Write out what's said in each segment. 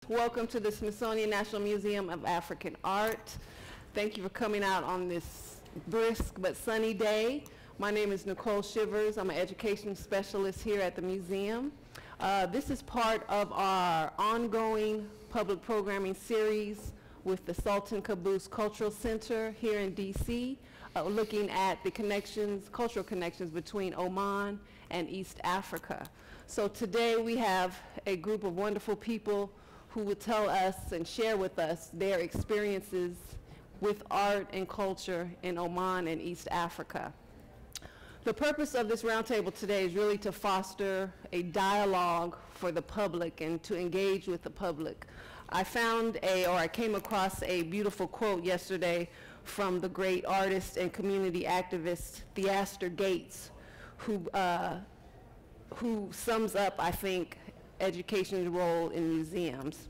Welcome to the Smithsonian National Museum of African Art. Thank you for coming out on this brisk but sunny day. My name is Nicole Shivers. I'm an education specialist here at the museum. This is part of our ongoing public programming series with the Sultan Qaboos Cultural Center here in DC, looking at the connections, cultural connections between Oman and East Africa. So today we have a group of wonderful people who will tell us and share with us their experiences with art and culture in Oman and East Africa. The purpose of this roundtable today is really to foster a dialogue for the public and to engage with the public. I came across a beautiful quote yesterday from the great artist and community activist Theaster Gates, who sums up, I think, education's role in museums.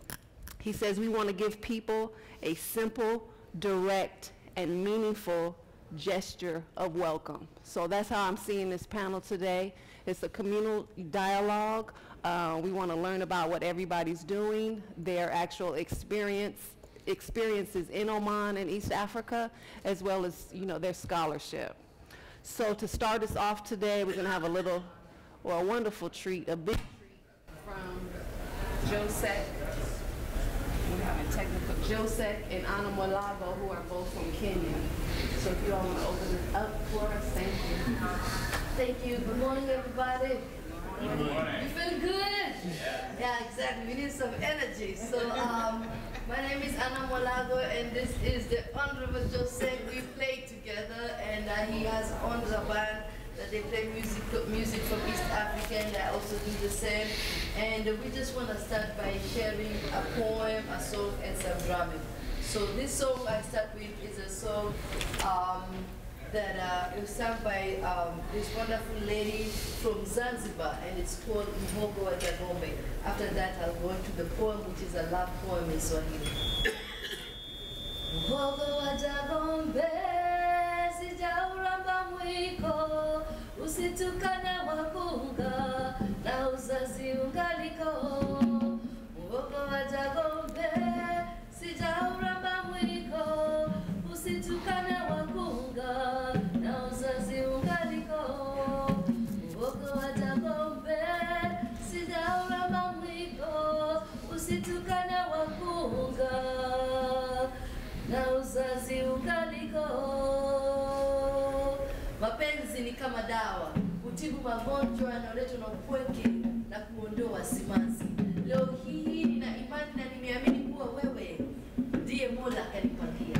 He says, we want to give people a simple, direct, and meaningful gesture of welcome. So that's how I'm seeing this panel today. It's a communal dialogue. We want to learn about what everybody's doing, their actual experiences in Oman and East Africa, as well as, their scholarship. So to start us off today, we're going to have a wonderful treat, a big treat from Josek. We have a technical Josek and Anna Mwalago, who are both from Kenya. So if you all want to open it up for us, thank you. Thank you. Good morning, everybody. Good morning. You feel good? Yeah, exactly. We need some energy. So my name is Anna Mwalago, and this is the Honorable Josek. We play together, and he has on the band that they play music from East Africa, and I also do the same. And we just want to start by sharing a poem, a song, and some drumming. So this song I start with is a song that it was sung by this wonderful lady from Zanzibar, and it's called Mhogo wa Jagombe. After that, I'll go into the poem, which is a love poem in Swahili. Mhogo wa Jagombe, sijauramba mwiko, usitukane wakunga, na uzazi ungaliko. Mhogo wa Jagombe, sijauramba mwiko, usitukane wakunga, na uzazi ungaliko. Mhogo wa Jagombe, sijauramba mwiko, usitukane wakunga, na uzazi ungaliko. Mapenzi ni kama dawa, hutibu magonjwa yanayoletwa na upweke na kuondoa simanzi. Leo hii nina imani na nimeamini kuwa wewe ndiye Mola kanipangia.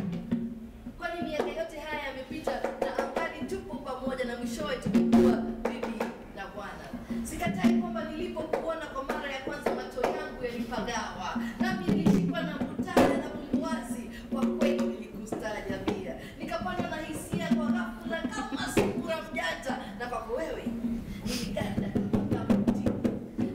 Kwani miaka yote haya yamepita na angali tupo pamoja, na mwishowe tumekuwa bibi na bwana. Sikatai kwamba nilipokuona kwa mara ya kwanza macho yangu yalipagawa, nami nilishikwa na mvutano na bumbuazi. Kwa kweli nilikustaajabia, nikapandwa na hisia kwa ghafla kama sungura mjanja, na kwako wewe niliganda kama mti.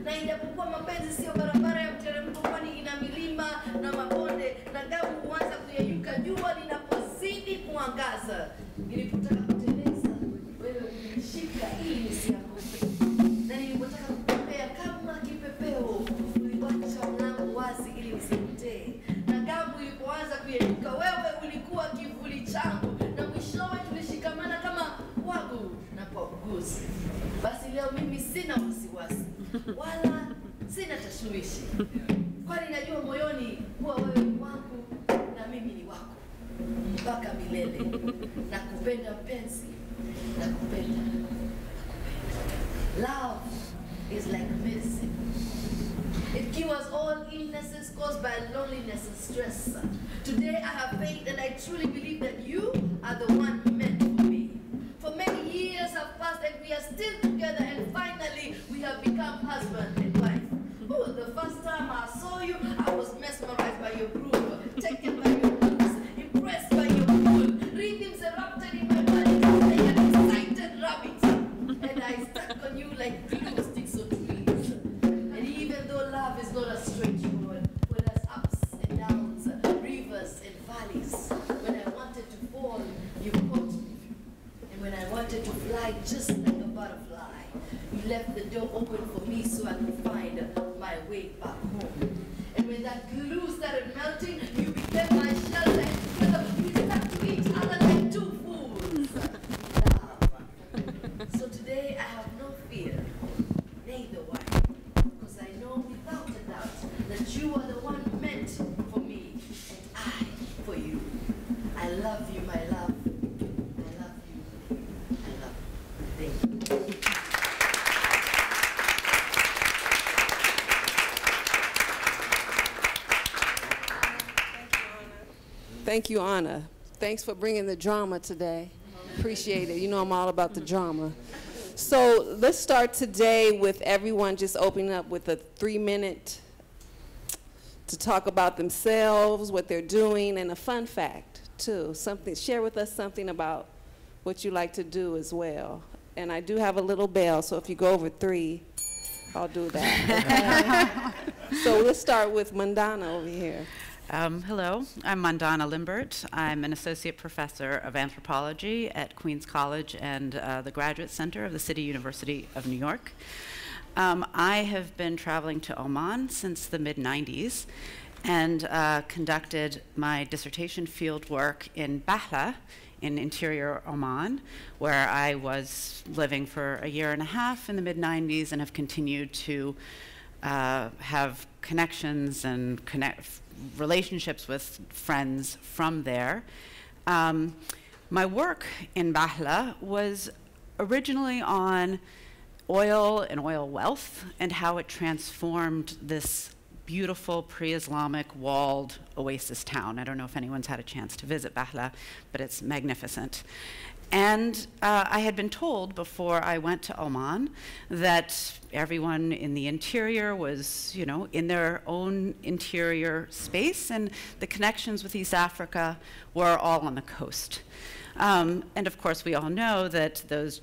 Na ijapokuwa mapenzi sio barabara ya mteremko, kwani ina milima na mabonde, na damu huanza kuyeyuka jua linapozidi kuangaza. Nilipotaka kuteleza, wewe ulishika ili nisianguke, na nilipotaka kutembea kama kipepeo, uliwacha mlango wazi ili nisipotee. Na damu ilipoanza kuyeyuka, wewe ulikuwa kivuli changu, na mwishowe tulishikamana kama wagu na pauguzi. Basi leo mimi sina wasiwasi wala sina tashwishi, kwani najua moyoni kuwa wewe ni wangu na mimi ni wako mpaka milele. Nakupenda mpenzi, nakupenda. Love is like medicine. It cures all illnesses caused by loneliness and stress. Today I have faith, and I truly believe that you are the one meant for me. For many years have passed and we are still together, and finally we have become husband and wife. Oh, the first time I saw you, I was mesmerized by your groove, taken by your looks, impressed by your cool. Rhythms erupted in my body like an excited rabbit, and I stuck on you like glue sticks on trees. And even though love is not a straight road, when there's ups and downs, rivers and valleys, when I wanted to fall, you caught me. And when I wanted to fly just like a butterfly, you left the door open for me so I could find my way back home. And when when that glue started melting, you became my shelter, and together we stuck to each other like two fools. Love. So today I have no fear, neither one, because I know without a doubt that you are the one meant for me, and I for you. I love you, my love. I love you. I love you. Thank you. Thank you, Anna. Thanks for bringing the drama today. Appreciate it. You know I'm all about the drama. So let's start today with everyone just opening up with a 3-minute to talk about themselves, what they're doing, and a fun fact, too. Something, share with us something about what you like to do as well. And I do have a little bell, so if you go over 3, I'll do that. Okay? So let's start with Mandana over here. Hello, I'm Mandana Limbert. I'm an associate professor of anthropology at Queens College and the Graduate Center of the City University of New York. I have been traveling to Oman since the mid-90s and conducted my dissertation field work in Bahla in interior Oman, where I was living for a year and a half in the mid-90s and have continued to have connections and relationships with friends from there. My work in Bahla was originally on oil and oil wealth and how it transformed this beautiful pre-Islamic walled oasis town. I don't know if anyone's had a chance to visit Bahla, but it's magnificent. And I had been told before I went to Oman that everyone in the interior was, you know, in their own interior space, and the connections with East Africa were all on the coast. And of course, we all know that those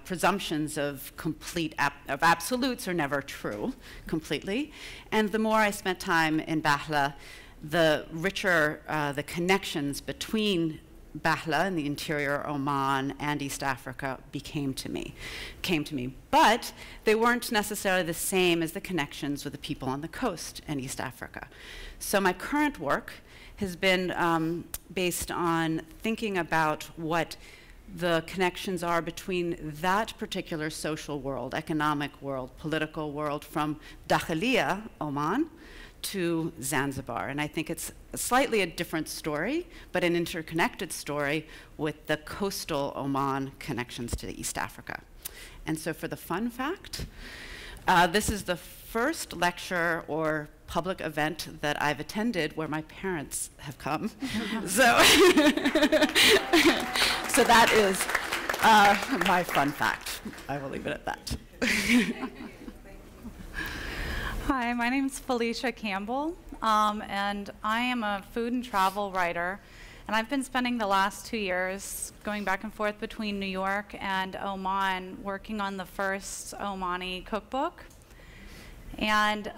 presumptions of of absolutes are never true completely. And the more I spent time in Bahla, the richer the connections between Bahla in the interior Oman and East Africa came to me. But they weren't necessarily the same as the connections with the people on the coast in East Africa. So my current work has been based on thinking about what the connections are between that particular social world, economic world, political world, from Dakhiliya, Oman, to Zanzibar. And I think it's slightly a different story, but an interconnected story with the coastal Oman connections to East Africa. And so for the fun fact, this is the first lecture or public event that I've attended where my parents have come. So, so that is my fun fact. I will leave it at that. Hi, my name is Felicia Campbell, and I am a food and travel writer. And I've been spending the last 2 years going back and forth between New York and Oman, working on the first Omani cookbook. And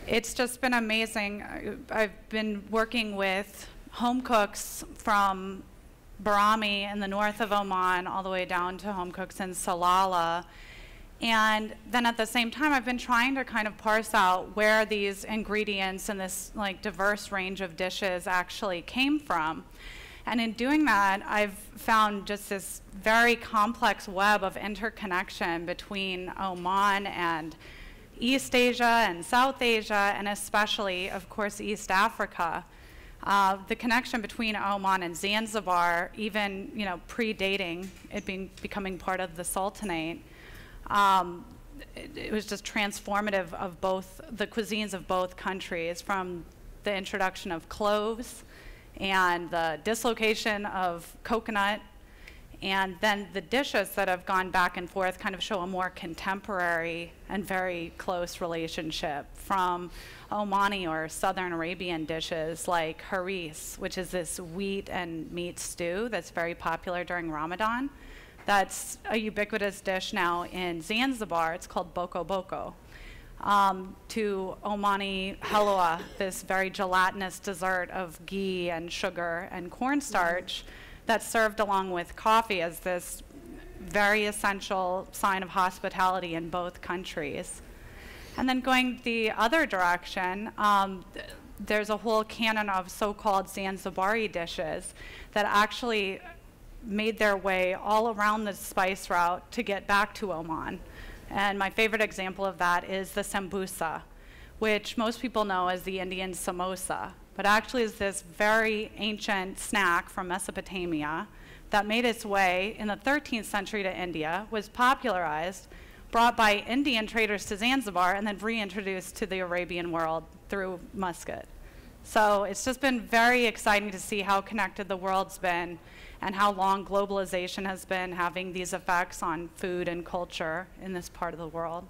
it's just been amazing. I've been working with home cooks from Barami in the north of Oman all the way down to home cooks in Salalah. And then at the same time, I've been trying to kind of parse out where these ingredients and this like diverse range of dishes actually came from. And in doing that, I've found just this very complex web of interconnection between Oman and East Asia and South Asia, and especially, of course, East Africa. The connection between Oman and Zanzibar, even predating it becoming part of the Sultanate, it was just transformative of both the cuisines of both countries, from the introduction of cloves and the dislocation of coconut, and then the dishes that have gone back and forth kind of show a more contemporary and very close relationship, from Omani or Southern Arabian dishes like haris, which is this wheat and meat stew that's very popular during Ramadan. That's a ubiquitous dish now in Zanzibar. It's called boko boko. To Omani halwa, this very gelatinous dessert of ghee and sugar and cornstarch that's served along with coffee as this very essential sign of hospitality in both countries. And then going the other direction, there's a whole canon of so-called Zanzibari dishes that actually made their way all around the spice route to get back to Oman. And my favorite example of that is the sambusa, which most people know as the Indian samosa, but actually is this very ancient snack from Mesopotamia that made its way in the 13th century to India, was popularized, brought by Indian traders to Zanzibar, and then reintroduced to the Arabian world through Muscat. So it's just been very exciting to see how connected the world's been and how long globalization has been having these effects on food and culture in this part of the world.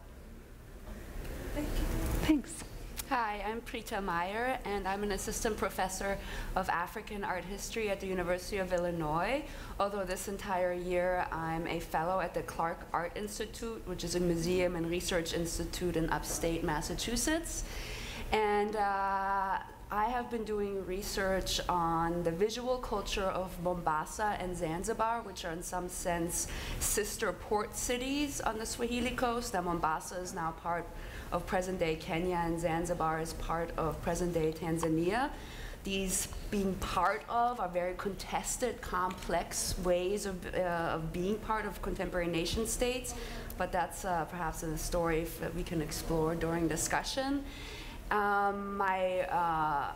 Thank you. Thanks. Hi, I'm Prita Meier, and I'm an assistant professor of African art history at the University of Illinois, although this entire year I'm a fellow at the Clark Art Institute, which is a museum and research institute in upstate Massachusetts. And I have been doing research on the visual culture of Mombasa and Zanzibar, which are in some sense sister port cities on the Swahili coast. Now Mombasa is now part of present-day Kenya, and Zanzibar is part of present-day Tanzania. These being part of are very contested, complex ways of being part of contemporary nation states, but that's perhaps a story that we can explore during discussion. My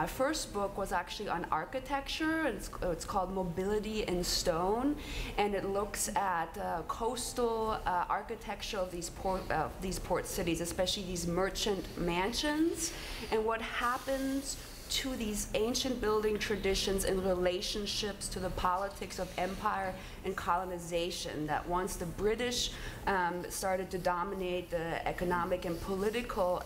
first book was actually on architecture. It's called Mobility in Stone, and it looks at coastal architecture of these port cities, especially these merchant mansions, and what happens to these ancient building traditions in relationships to the politics of empire and colonization, that once the British started to dominate the economic and political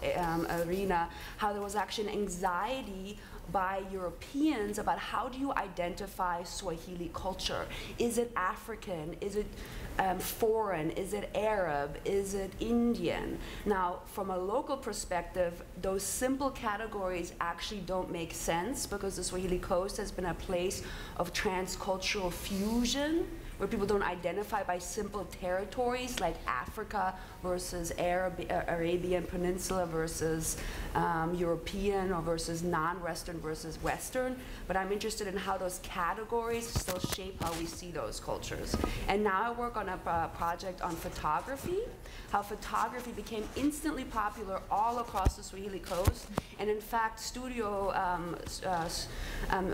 arena, how there was actually an anxiety by Europeans about how do you identify Swahili culture? Is it African? Is it foreign? Is it Arab? Is it Indian? Now, from a local perspective, those simple categories actually don't make sense, because the Swahili coast has been a place of transcultural fusion, where people don't identify by simple territories like Africa versus Arabian Peninsula versus European, or versus non-Western versus Western. But I'm interested in how those categories still shape how we see those cultures. And now I work on a project on photography, how photography became instantly popular all across the Swahili coast. And in fact,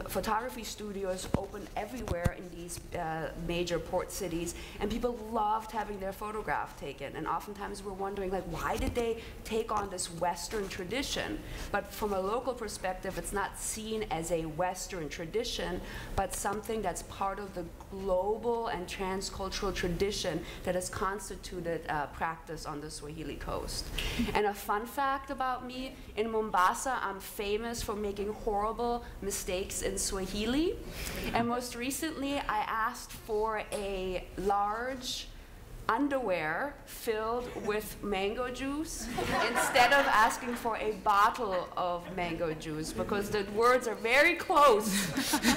photography studios opened everywhere in these major port cities, and people loved having their photograph taken. And oftentimes we're wondering, like, why did they take on this Western tradition? But from a local perspective, it's not seen as a Western tradition, but something that's part of the global and transcultural tradition that has constituted practice on the Swahili coast. And a fun fact about me, in Mombasa, I'm famous for making horrible mistakes in Swahili. And most recently, I asked for a large underwear filled with mango juice instead of asking for a bottle of mango juice, because the words are very close.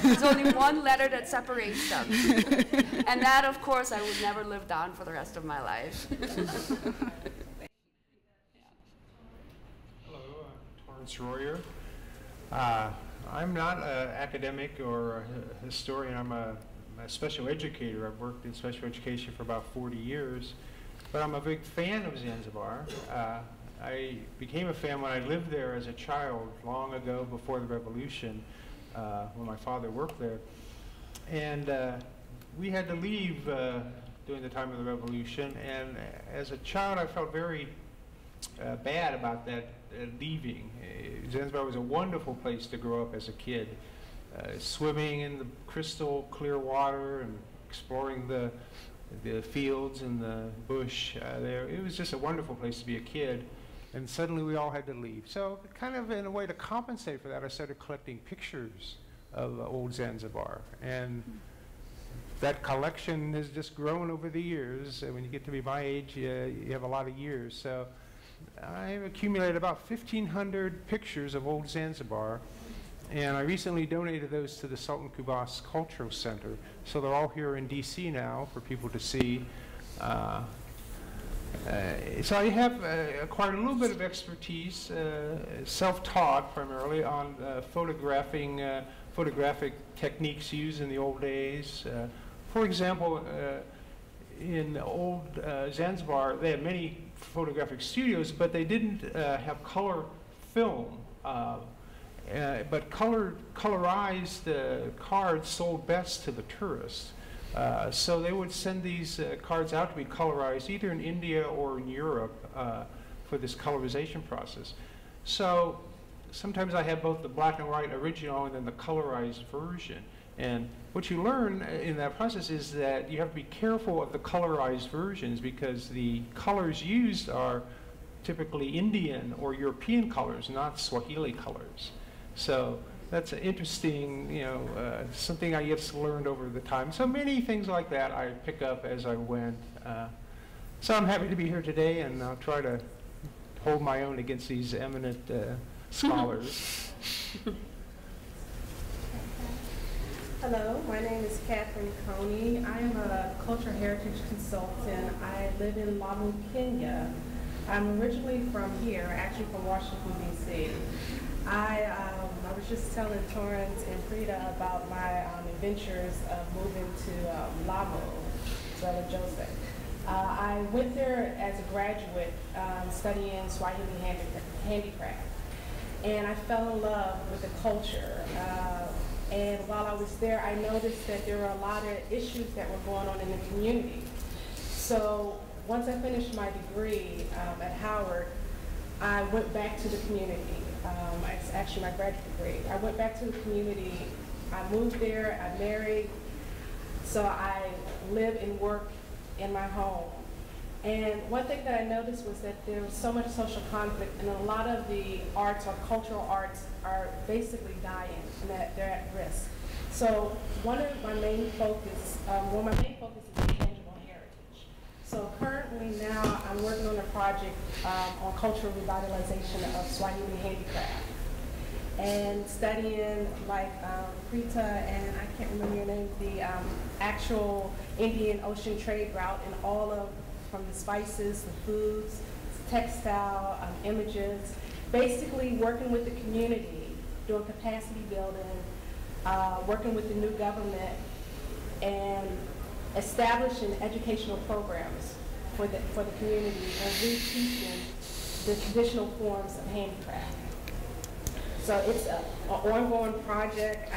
There's only one letter that separates them. And that, of course, I would never live down for the rest of my life. Hello, Torrence Royer. I'm not an academic or a historian. I'm a special educator. I've worked in special education for about 40 years, but I'm a big fan of Zanzibar. I became a fan when I lived there as a child long ago, before the revolution, when my father worked there. And we had to leave during the time of the revolution, and as a child I felt very bad about that leaving. Zanzibar was a wonderful place to grow up as a kid. Swimming in the crystal clear water and exploring the fields and the bush there. It was just a wonderful place to be a kid, and suddenly we all had to leave. So kind of in a way to compensate for that, I started collecting pictures of old Zanzibar, and that collection has just grown over the years. And when you get to be my age, you have a lot of years. So I've accumulated about 1,500 pictures of old Zanzibar. And I recently donated those to the Sultan Kubas Cultural Center. So they're all here in DC now for people to see. So I have acquired a little bit of expertise, self-taught primarily, on photographic techniques used in the old days. For example, in old Zanzibar, they had many photographic studios, but they didn't have color film. But colorized cards sold best to the tourists. So they would send these cards out to be colorized either in India or in Europe for this colorization process. So sometimes I have both the black and white original and then the colorized version. And what you learn in that process is that you have to be careful of the colorized versions because the colors used are typically Indian or European colors, not Swahili colors. So that's an interesting, something I just learned over the time. So many things like that I pick up as I went. So I'm happy to be here today, and I'll try to hold my own against these eminent scholars. Hello, my name is Catherine Coney. I am a cultural heritage consultant. I live in Lamu, Kenya. I'm originally from here, actually from Washington, D.C. I was just telling Torrence and Prita about my adventures of moving to Lamu, Brother Joseph. I went there as a graduate studying Swahili handicraft, and I fell in love with the culture. And while I was there, I noticed that there were a lot of issues that were going on in the community. So once I finished my degree at Howard, I went back to the community. It's actually my graduate degree. I went back to the community. I moved there. I married. So I live and work in my home. And one thing that I noticed was that there was so much social conflict, and a lot of the arts or cultural arts are basically dying, and that they're at risk. So one of my main focus, is intangible heritage. So currently now I'm working on a project on cultural revitalization of Swahili handicraft, and studying like Prita and I can't remember your name, the actual Indian Ocean trade route and all of from the spices, the foods, textile, images, basically working with the community, doing capacity building, working with the new government, and establishing educational programs for the community and reteaching the traditional forms of handicraft. So it's an ongoing project.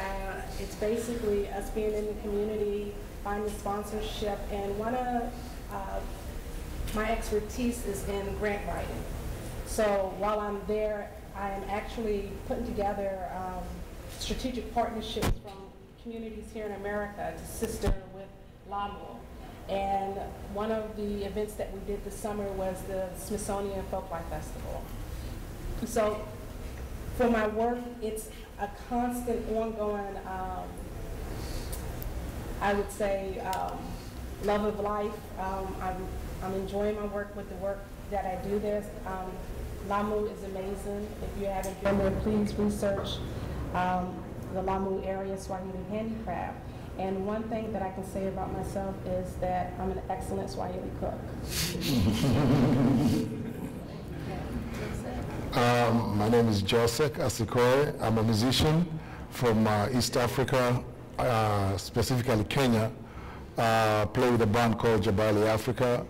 It's basically us being in the community, finding sponsorship, and one of my expertise is in grant writing. So while I'm there, I am actually putting together strategic partnerships from communities here in America to sister with Lamu. And one of the events that we did this summer was the Smithsonian Folklife Festival. So for my work, it's a constant, ongoing, I would say, love of life. I'm enjoying my work with the work that I do there. Lamu is amazing. If you haven't been there, please research the Lamu area Swahili handicraft. And one thing that I can say about myself is that I'm an excellent Swahili cook. My name is Joseph Asikore. I'm a musician from East Africa, specifically Kenya. Play with a band called Jabali Africa,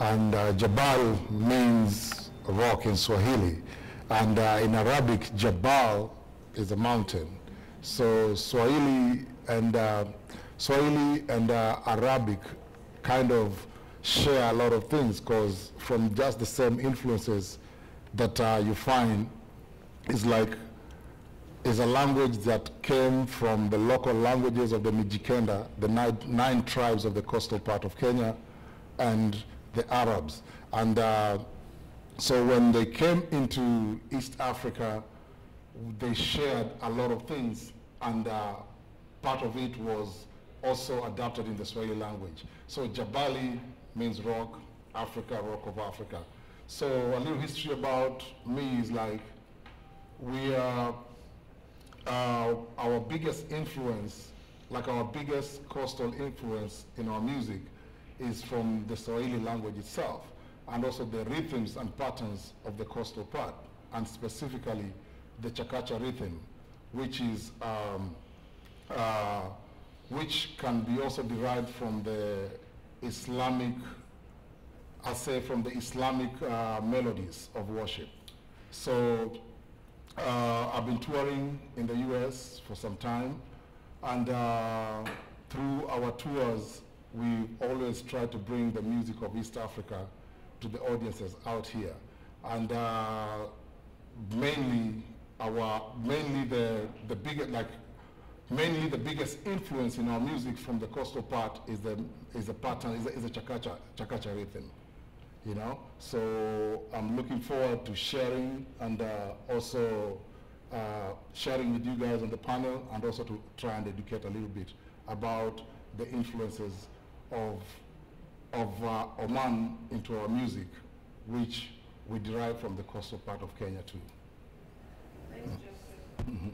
and Jabal means rock in Swahili, and in Arabic, Jabal is a mountain. So Swahili and Arabic kind of share a lot of things, because from just the same influences that you find is a language that came from the local languages of the Mijikenda, the nine tribes of the coastal part of Kenya, and the Arabs. And so when they came into East Africa, they shared a lot of things, and part of it was also adapted in the Swahili language. So Jabali means rock, Africa, rock of Africa. So a little history about me is like, we are, our biggest influence, like our biggest coastal influence in our music is from the Swahili language itself. and also the rhythms and patterns of the coastal part, and specifically the Chakacha rhythm, which is which can be also derived from the Islamic, I say from the Islamic melodies of worship. So I've been touring in the US for some time, and through our tours, we always try to bring the music of East Africa to the audiences out here. And mainly the biggest influence in our music from the coastal part is the Chakacha rhythm, you know. So I'm looking forward to sharing and also sharing with you guys on the panel, and also to try and educate a little bit about the influences of Oman into our music, which we derive from the coastal part of Kenya too. Thanks, Joseph.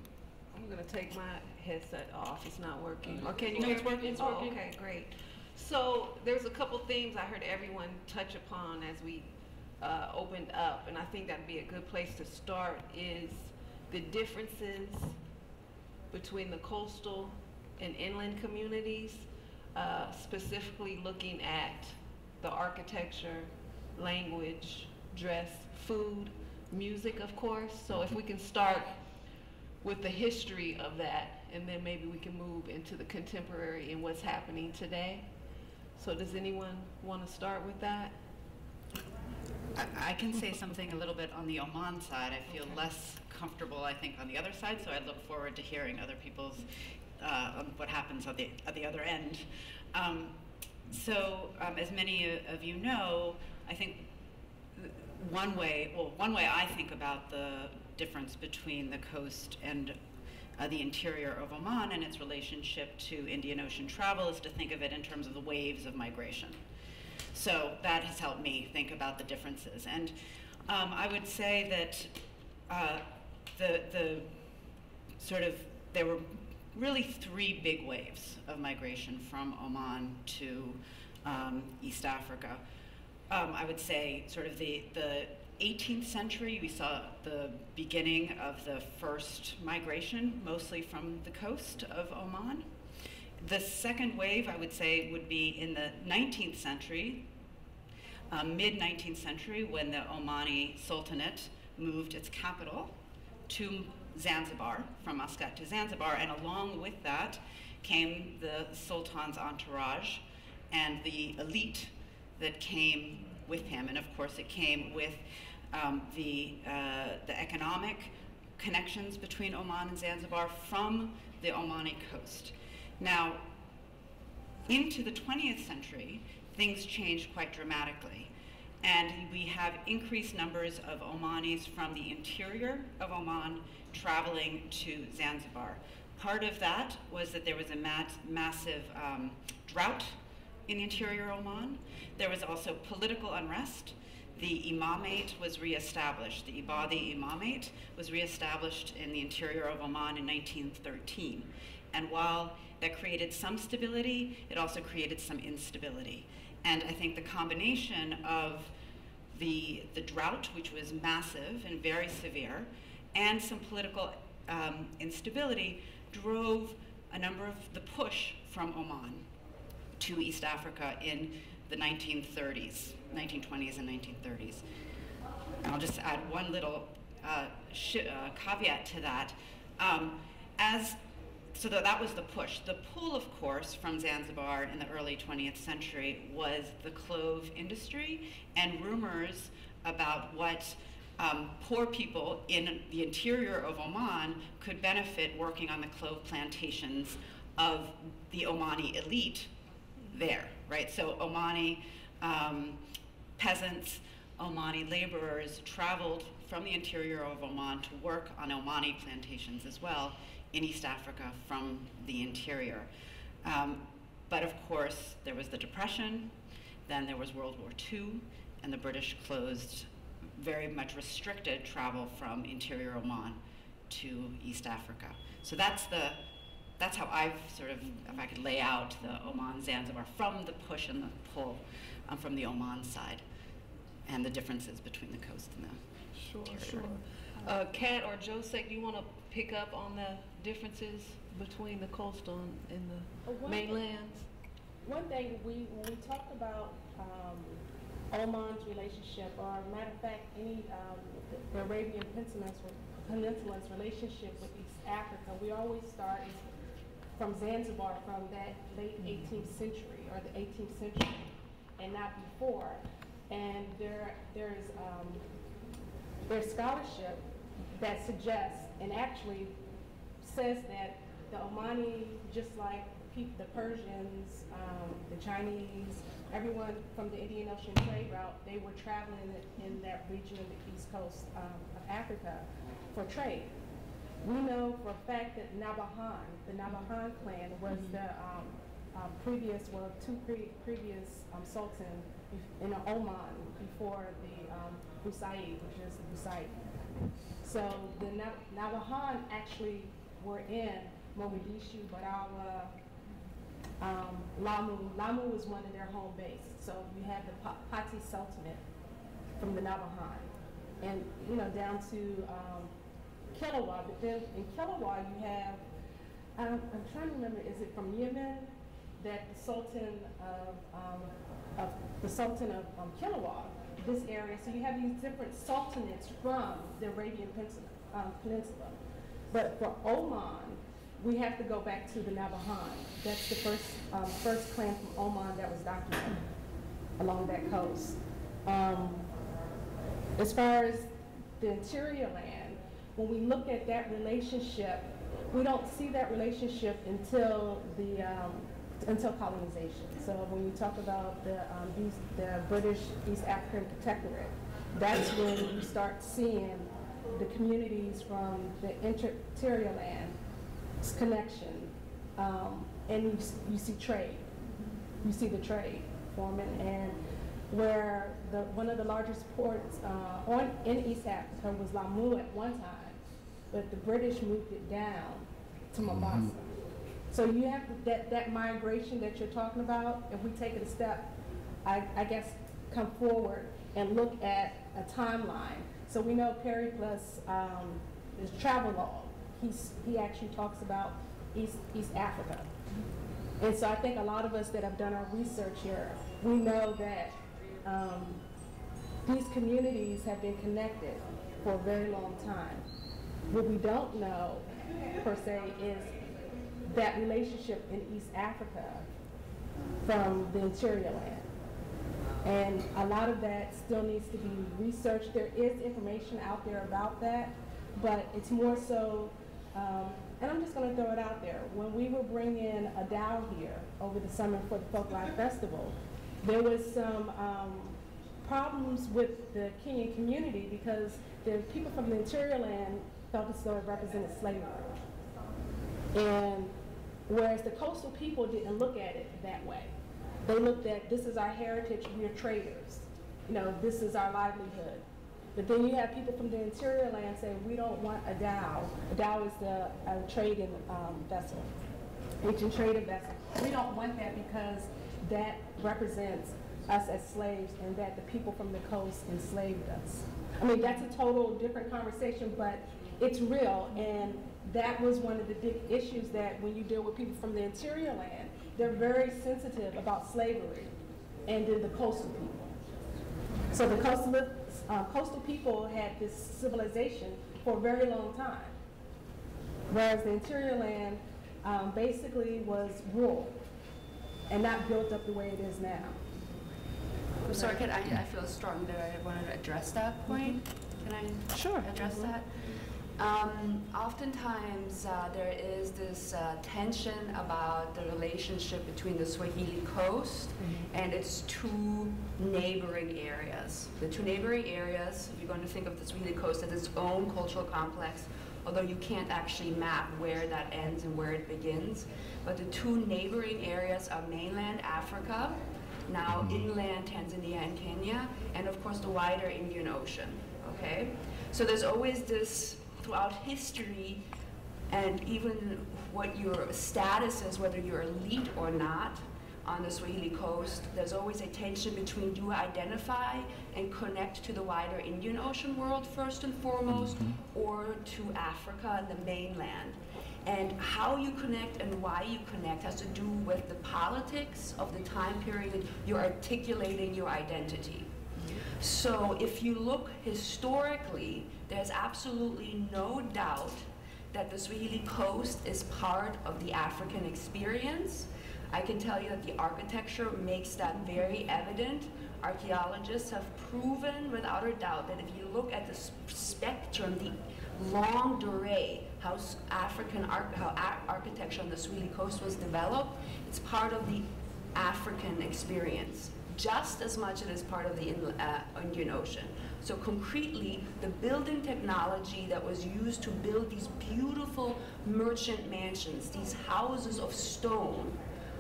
I'm going to take my headset off. It's not working. Or can you hear me? It's working. Oh, okay, great. So there's a couple themes I heard everyone touch upon as we opened up, and I think that'd be a good place to start, is the differences between the coastal and inland communities, specifically looking at the architecture, language, dress, food, music, of course. So if we can start with the history of that, and then maybe we can move into the contemporary and what's happening today. So does anyone want to start with that? I can say something a little bit on the Oman side. I feel less comfortable, I think, on the other side, so I look forward to hearing other people's, what happens at the other end. As many of you know, I think one way I think about the difference between the coast and the interior of Oman and its relationship to Indian Ocean travel is to think of it in terms of the waves of migration. So that has helped me think about the differences. And I would say that there were really three big waves of migration from Oman to East Africa. I would say sort of the 18th century, we saw the beginning of the first migration, mostly from the coast of Oman. The second wave, I would say, would be in the 19th century, mid-19th century, when the Omani Sultanate moved its capital to Zanzibar, from Muscat to Zanzibar, and along with that came the Sultan's entourage and the elite that came with him. And of course it came with the economic connections between Oman and Zanzibar from the Omani coast. Now, into the 20th century, things changed quite dramatically. And we have increased numbers of Omanis from the interior of Oman traveling to Zanzibar. Part of that was that there was a massive drought in interior Oman. There was also political unrest. The imamate was reestablished. The Ibadi imamate was reestablished in the interior of Oman in 1913. And while that created some stability, it also created some instability. And I think the combination of the drought, which was massive and very severe, and some political instability drove a number of the push from Oman to East Africa in the 1930s, 1920s and 1930s. And I'll just add one little caveat to that. So that was the push. The pull, of course, from Zanzibar in the early 20th century was the clove industry and rumors about what poor people in the interior of Oman could benefit working on the clove plantations of the Omani elite there, right? So Omani peasants, Omani laborers traveled from the interior of Oman to work on Omani plantations as well in East Africa from the interior. But of course, there was the Depression, then there was World War II, and the British closed, very much restricted travel from interior Oman to East Africa. So that's how I've sort of, if I could lay out the Oman Zanzibar from the push and the pull from the Oman side. and the differences between the coast and the Sure, interior. sure. Kat or Joseph, do you want to pick up on the differences between the coastal and the mainlands? One thing, when we talked about Oman's relationship, or matter of fact, the Arabian Peninsula's relationship with East Africa, we always start from Zanzibar, from that late 18th century or the 18th century, and not before. And there's scholarship that suggests and actually says that the Omani, just like the Persians, the Chinese, everyone from the Indian Ocean trade route, they were traveling in that region of the east coast of Africa for trade. We know for a fact that the Nabhan clan was the two previous sultan in Oman before the Busaid, which is the Busaid. So the Nabhan actually were in Mogadishu, Barawa, Lamu. Lamu was one of their home base. So you have the Pati Sultanate from the Nabhan, and down to Kilawa. But then in Kilawa you have, I'm trying to remember, is it from Yemen that the Sultan of Kilawa, this area? So you have these different sultanates from the Arabian Peninsula. But for Oman, we have to go back to the Nabhan. That's the first clan from Oman that was documented along that coast. As far as the interior land, when we look at that relationship, we don't see that relationship until colonization. So when we talk about the British East African Protectorate, that's when you start seeing the communities from the interior land connection, and you see trade. You see the trade forming, and where one of the largest ports in East Africa was Lamu at one time, but the British moved it down to Mombasa. So you have that migration that you're talking about. If we take it a step, I guess, come forward and look at a timeline. So we know Perry Plus is travel log. He actually talks about East Africa. And so I think a lot of us that have done our research here, we know that these communities have been connected for a very long time. What we don't know, per se, is that relationship in East Africa from the interior land. And a lot of that still needs to be researched. There is information out there about that, but it's more so, and I'm just going to throw it out there. When we were bringing a Dow here over the summer for the Folk Life Festival, there was some problems with the Kenyan community because the people from the interior land felt as though it represented slavery. And whereas the coastal people didn't look at it that way. They looked at, this is our heritage, we're traders. This is our livelihood. But then you have people from the interior land saying, we don't want a dhow. A dhow is a trading vessel, ancient trading vessel. We don't want that because that represents us as slaves and that the people from the coast enslaved us. I mean, that's a total different conversation, but it's real. And that was one of the big issues that when you deal with people from the interior land, they're very sensitive about slavery and then the coastal people. So the coastal people had this civilization for a very long time, whereas the interior land basically was rural and not built up the way it is now. I'm sorry, I feel strong that I wanted to address that point. Can I address that? Oftentimes there is this tension about the relationship between the Swahili coast and its two neighboring areas. The two neighboring areas, if you're going to think of the Swahili coast as its own cultural complex, although you can't actually map where that ends and where it begins, but the two neighboring areas are mainland Africa, now inland Tanzania and Kenya, and of course the wider Indian Ocean, okay? So there's always this, throughout history, and even what your status is, whether you're elite or not, on the Swahili coast, there's always a tension between do I identify and connect to the wider Indian Ocean world first and foremost, or to Africa and the mainland. And how you connect and why you connect has to do with the politics of the time period you're articulating your identity. So if you look historically, there's absolutely no doubt that the Swahili coast is part of the African experience. I can tell you that the architecture makes that very evident. Archaeologists have proven without a doubt that if you look at the spectrum, the long durée, how architecture on the Swahili coast was developed, it's part of the African experience, just as much as it is part of the Indian Ocean. So concretely, the building technology that was used to build these beautiful merchant mansions, these houses of stone,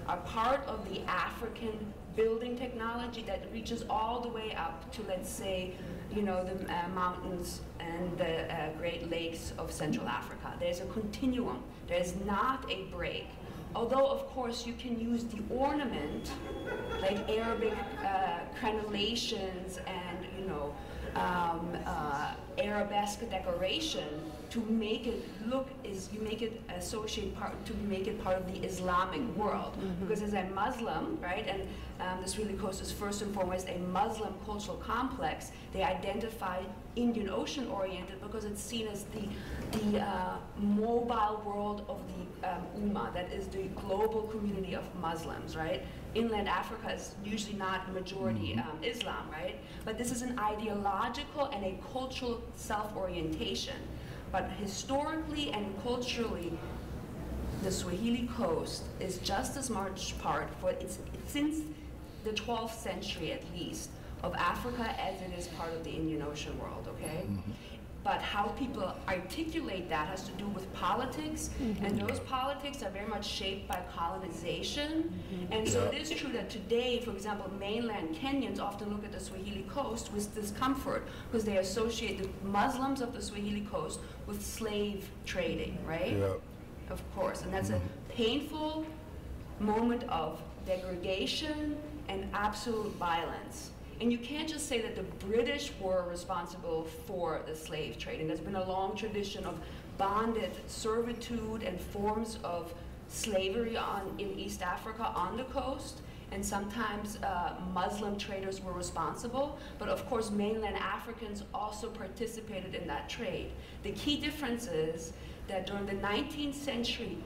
are part of the African building technology that reaches all the way up to, let's say, you know, the mountains and the Great Lakes of Central Africa. There's a continuum. There's not a break. Although, of course, you can use the ornament, like Arabic crenellations and, you know, arabesque decoration to make it look, you make it associate to make it part of the Islamic world. Because as a Muslim, right, and the Swahili coast is first and foremost a Muslim cultural complex, they identify Indian Ocean oriented because it's seen as the mobile world of the Ummah, that is the global community of Muslims, right? Inland Africa is usually not majority Islam, right? But this is an ideological and a cultural self-orientation. But historically and culturally, the Swahili coast is just as much part, it's since the 12th century at least, of Africa as it is part of the Indian Ocean world, okay? But how people articulate that has to do with politics, and those politics are very much shaped by colonization. And so it is true that today, for example, mainland Kenyans often look at the Swahili coast with discomfort because they associate the Muslims of the Swahili coast with slave trading, right? Yeah. Of course, and that's a painful moment of degradation and absolute violence. And you can't just say that the British were responsible for the slave trading. There's been a long tradition of bonded servitude and forms of slavery in East Africa on the coast, and sometimes Muslim traders were responsible, but of course mainland Africans also participated in that trade. The key difference is that during the 19th century,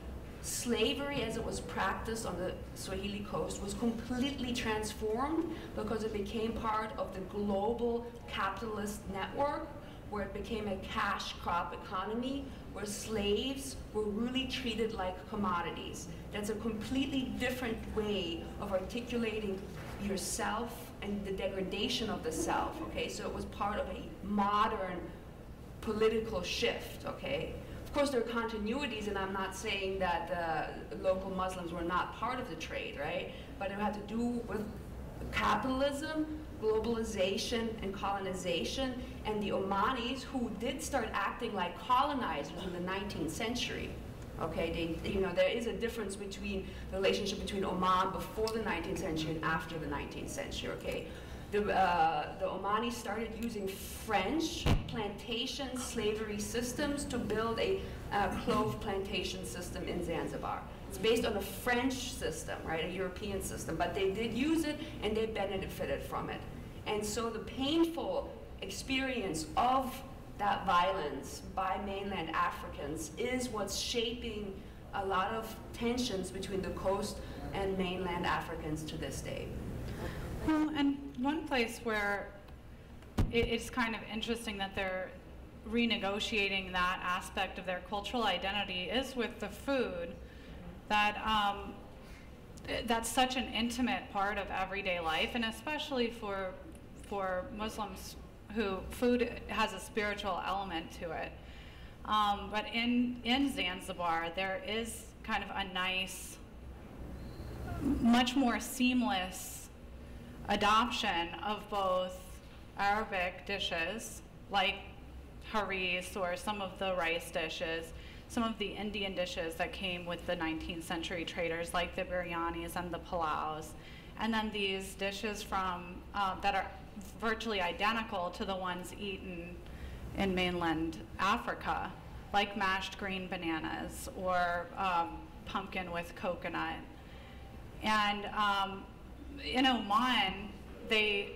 slavery as it was practiced on the Swahili coast was completely transformed because it became part of the global capitalist network, where it became a cash crop economy, where slaves were really treated like commodities. That's a completely different way of articulating yourself and the degradation of the self, okay? So it was part of a modern political shift, okay? Of course, there are continuities, and I'm not saying that the local Muslims were not part of the trade, right? But it had to do with capitalism, globalization, and colonization, and the Omanis, who did start acting like colonizers in the 19th century. Okay, you know, there is a difference between the relationship between Oman before the 19th century and after the 19th century, okay? The Omanis started using French plantation slavery systems to build a clove plantation system in Zanzibar. It's based on a French system, right, a European system, but they did use it and they benefited from it. And so the painful experience of that violence by mainland Africans is what's shaping a lot of tensions between the coast and mainland Africans to this day. Well, and one place where it's kind of interesting that they're renegotiating that aspect of their cultural identity is with the food. That that's such an intimate part of everyday life, and especially for Muslims who food has a spiritual element to it. But in Zanzibar, there is kind of a nice, much more seamless adoption of both Arabic dishes, like haris or some of the rice dishes, some of the Indian dishes that came with the 19th century traders, like the biryanis and the palaus, and then these dishes from that are virtually identical to the ones eaten in mainland Africa, like mashed green bananas or pumpkin with coconut. And in Oman, they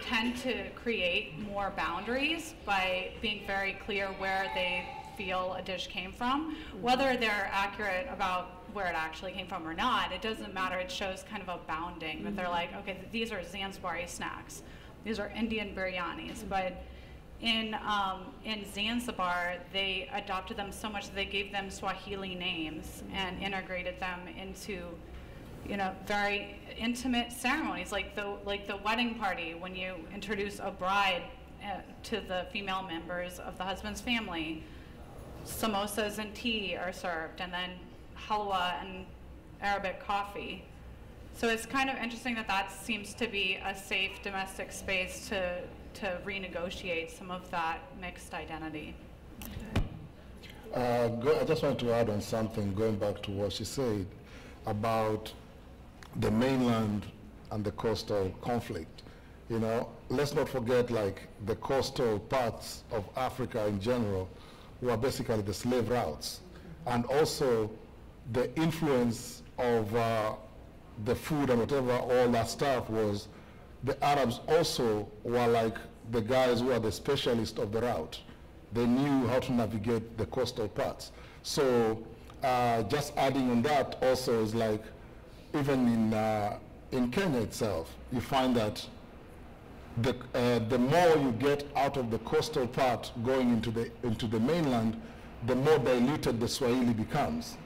tend to create more boundaries by being very clear where they feel a dish came from. Whether they're accurate about where it actually came from or not, it doesn't matter. It shows kind of a bounding, that they're like, okay, these are Zanzibari snacks. These are Indian biryanis. But in Zanzibar, they adopted them so much that they gave them Swahili names and integrated them into, you know, very intimate ceremonies, like the wedding party, when you introduce a bride to the female members of the husband's family. Samosas and tea are served, and then halwa and Arabic coffee. So it's kind of interesting that that seems to be a safe domestic space to renegotiate some of that mixed identity. I just want to add on something, going back to what she said about the mainland and the coastal conflict. You know, let's not forget, like, the coastal parts of Africa in general were basically the slave routes, and also the influence of the food and whatever, all that stuff was, the Arabs also were like the guys who were the specialists of the route. They knew how to navigate the coastal parts. So just adding on that also is like, even in Kenya itself, you find that the more you get out of the coastal part going into the mainland, the more diluted the Swahili becomes,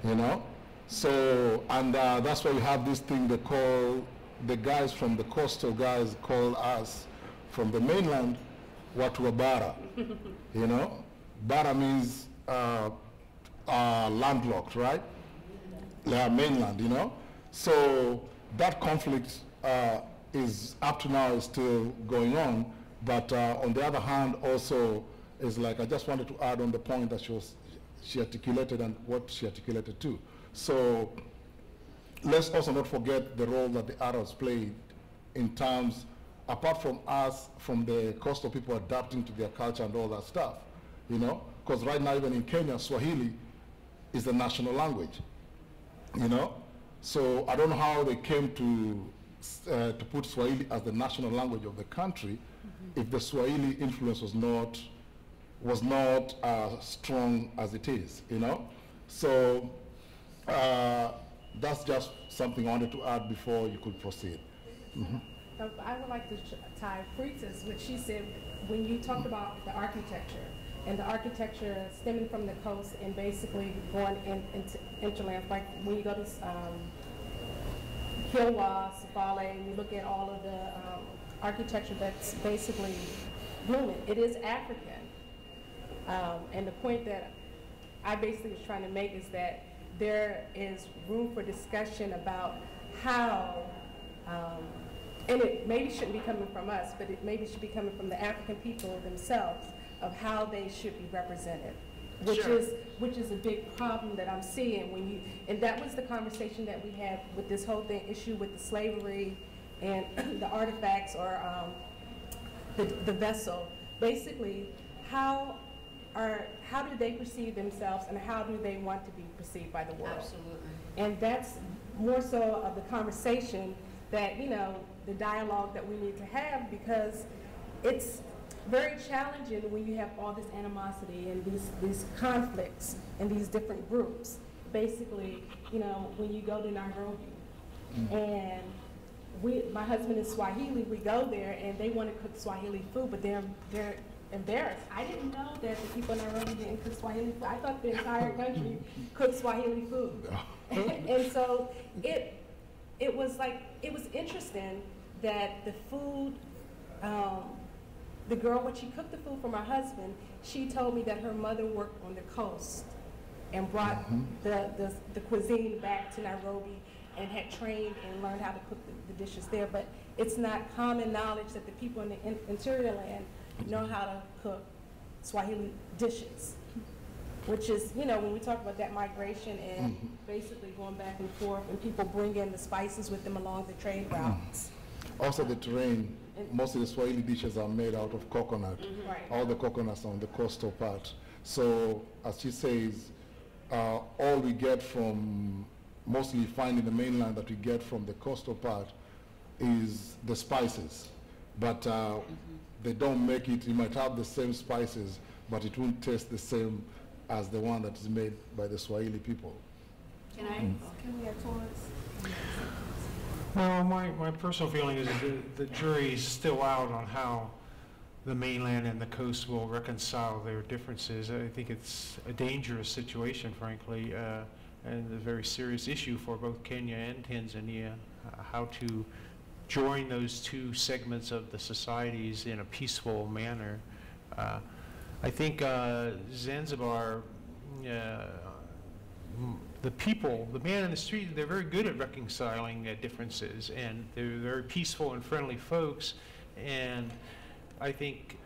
you know? So, and that's why you have this thing they call, the guys from the coastal guys call us from the mainland, watu wa bara, you know? Bara means landlocked, right? Mainland, you know? So that conflict is up to now is still going on, but on the other hand also is like, I just wanted to add on the point that she articulated and what she articulated too. So let's also not forget the role that the Arabs played in terms, apart from us, from the coastal people adapting to their culture and all that stuff, you know, because right now even in Kenya, Swahili is the national language, you know. So I don't know how they came to put Swahili as the national language of the country if the Swahili influence was not as strong as it is, you know. So that's just something I wanted to add before you could proceed. I would like to tie Prita's, which she said, when you talked about the architecture, and the architecture stemming from the coast and basically going into interlands, like when you go to Kilwa, Safale, and you look at all of the architecture that's basically blooming, it is African. And the point that I basically was trying to make is that there is room for discussion about how, and it maybe shouldn't be coming from us, but it maybe should be coming from the African people themselves, of how they should be represented, which is a big problem that I'm seeing when you, and that was the conversation that we had with this whole thing, issue with the slavery and the artifacts or the vessel. Basically, how do they perceive themselves and how do they want to be perceived by the world? Absolutely. And that's more so of the conversation that, you know, the dialogue that we need to have, because it's very challenging when you have all this animosity and these conflicts and these different groups. Basically, you know, when you go to Nairobi, and my husband is Swahili, we go there and they want to cook Swahili food, but they're embarrassed. I didn't know that the people in Nairobi didn't cook Swahili food. I thought the entire country cooked Swahili food. And so it was interesting that the food, the girl, when she cooked the food for my husband, she told me that her mother worked on the coast and brought the cuisine back to Nairobi and had trained and learned how to cook the dishes there. But it's not common knowledge that the people in the interior land know how to cook Swahili dishes. which is, you know, when we talk about that migration and basically going back and forth, and people bring in the spices with them along the trade routes. Also the terrain, most of the Swahili dishes are made out of coconut. Right. All the coconuts on the coastal part. So as she says, all we get from, mostly find in the mainland that we get from the coastal part is the spices. But they don't make it, you might have the same spices, but it won't taste the same as the one that is made by the Swahili people. Can I? Can we have Torrence? Well, my personal feeling is that the jury is still out on how the mainland and the coast will reconcile their differences. I think it's a dangerous situation, frankly, and a very serious issue for both Kenya and Tanzania, how to join those two segments of the societies in a peaceful manner. I think Zanzibar, the people, the man in the street, they're very good at reconciling differences, and they're very peaceful and friendly folks, and I think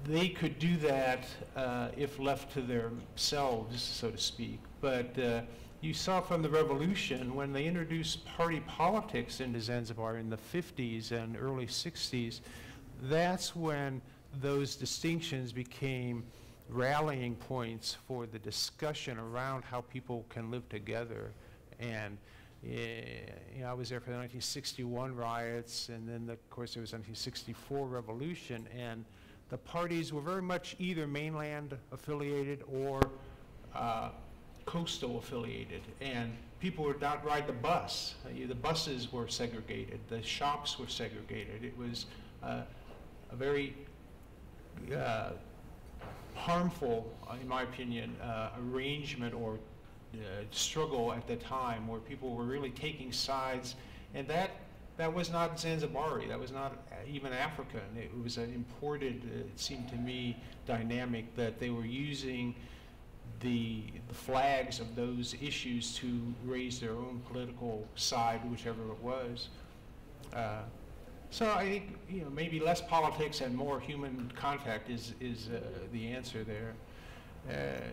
they could do that if left to themselves, so to speak. But you saw from the revolution, when they introduced party politics into Zanzibar in the 50s and early 60s, that's when those distinctions became rallying points for the discussion around how people can live together. And you know, I was there for the 1961 riots, and then of course there was the 1964 revolution, and the parties were very much either mainland affiliated or coastal affiliated, and people would not ride the bus. The buses were segregated, the shops were segregated. It was a very harmful, in my opinion, arrangement or struggle at the time, where people were really taking sides, and that was not Zanzibari, that was not even African. It was an imported, it seemed to me, dynamic that they were using the flags of those issues to raise their own political side, whichever it was. So I think, you know, maybe less politics and more human contact is the answer there.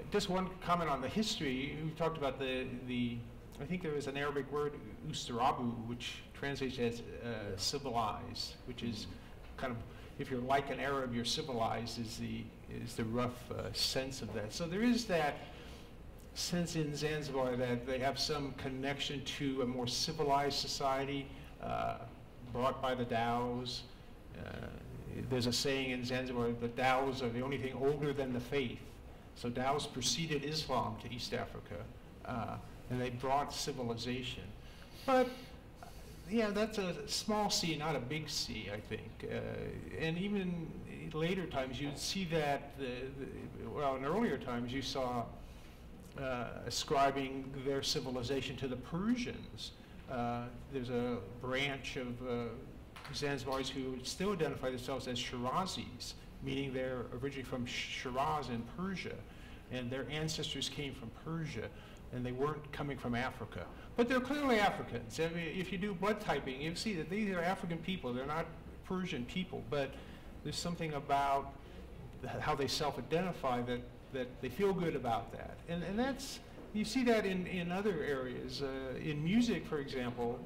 Just one comment on the history. We talked about the I think there was an Arabic word, ustarabu, which translates as civilized, which is kind of, if you're like an Arab, you're civilized, is the rough sense of that. So there is that sense in Zanzibar that they have some connection to a more civilized society brought by the Dows. There's a saying in Zanzibar, the Dows are the only thing older than the faith. So Dows preceded Islam to East Africa, and they brought civilization. But yeah, that's a small C, not a big C, I think. And even in later times, you'd see that, well, in earlier times, you saw ascribing their civilization to the Persians. There's a branch of Zanzibaris who still identify themselves as Shirazis, meaning they're originally from Shiraz in Persia, and their ancestors came from Persia, and they weren't coming from Africa. But they're clearly Africans. I mean, if you do blood typing, you see that these are African people. They're not Persian people, but there's something about how they self-identify that they feel good about that. And that's, you see that in other areas. In music, for example,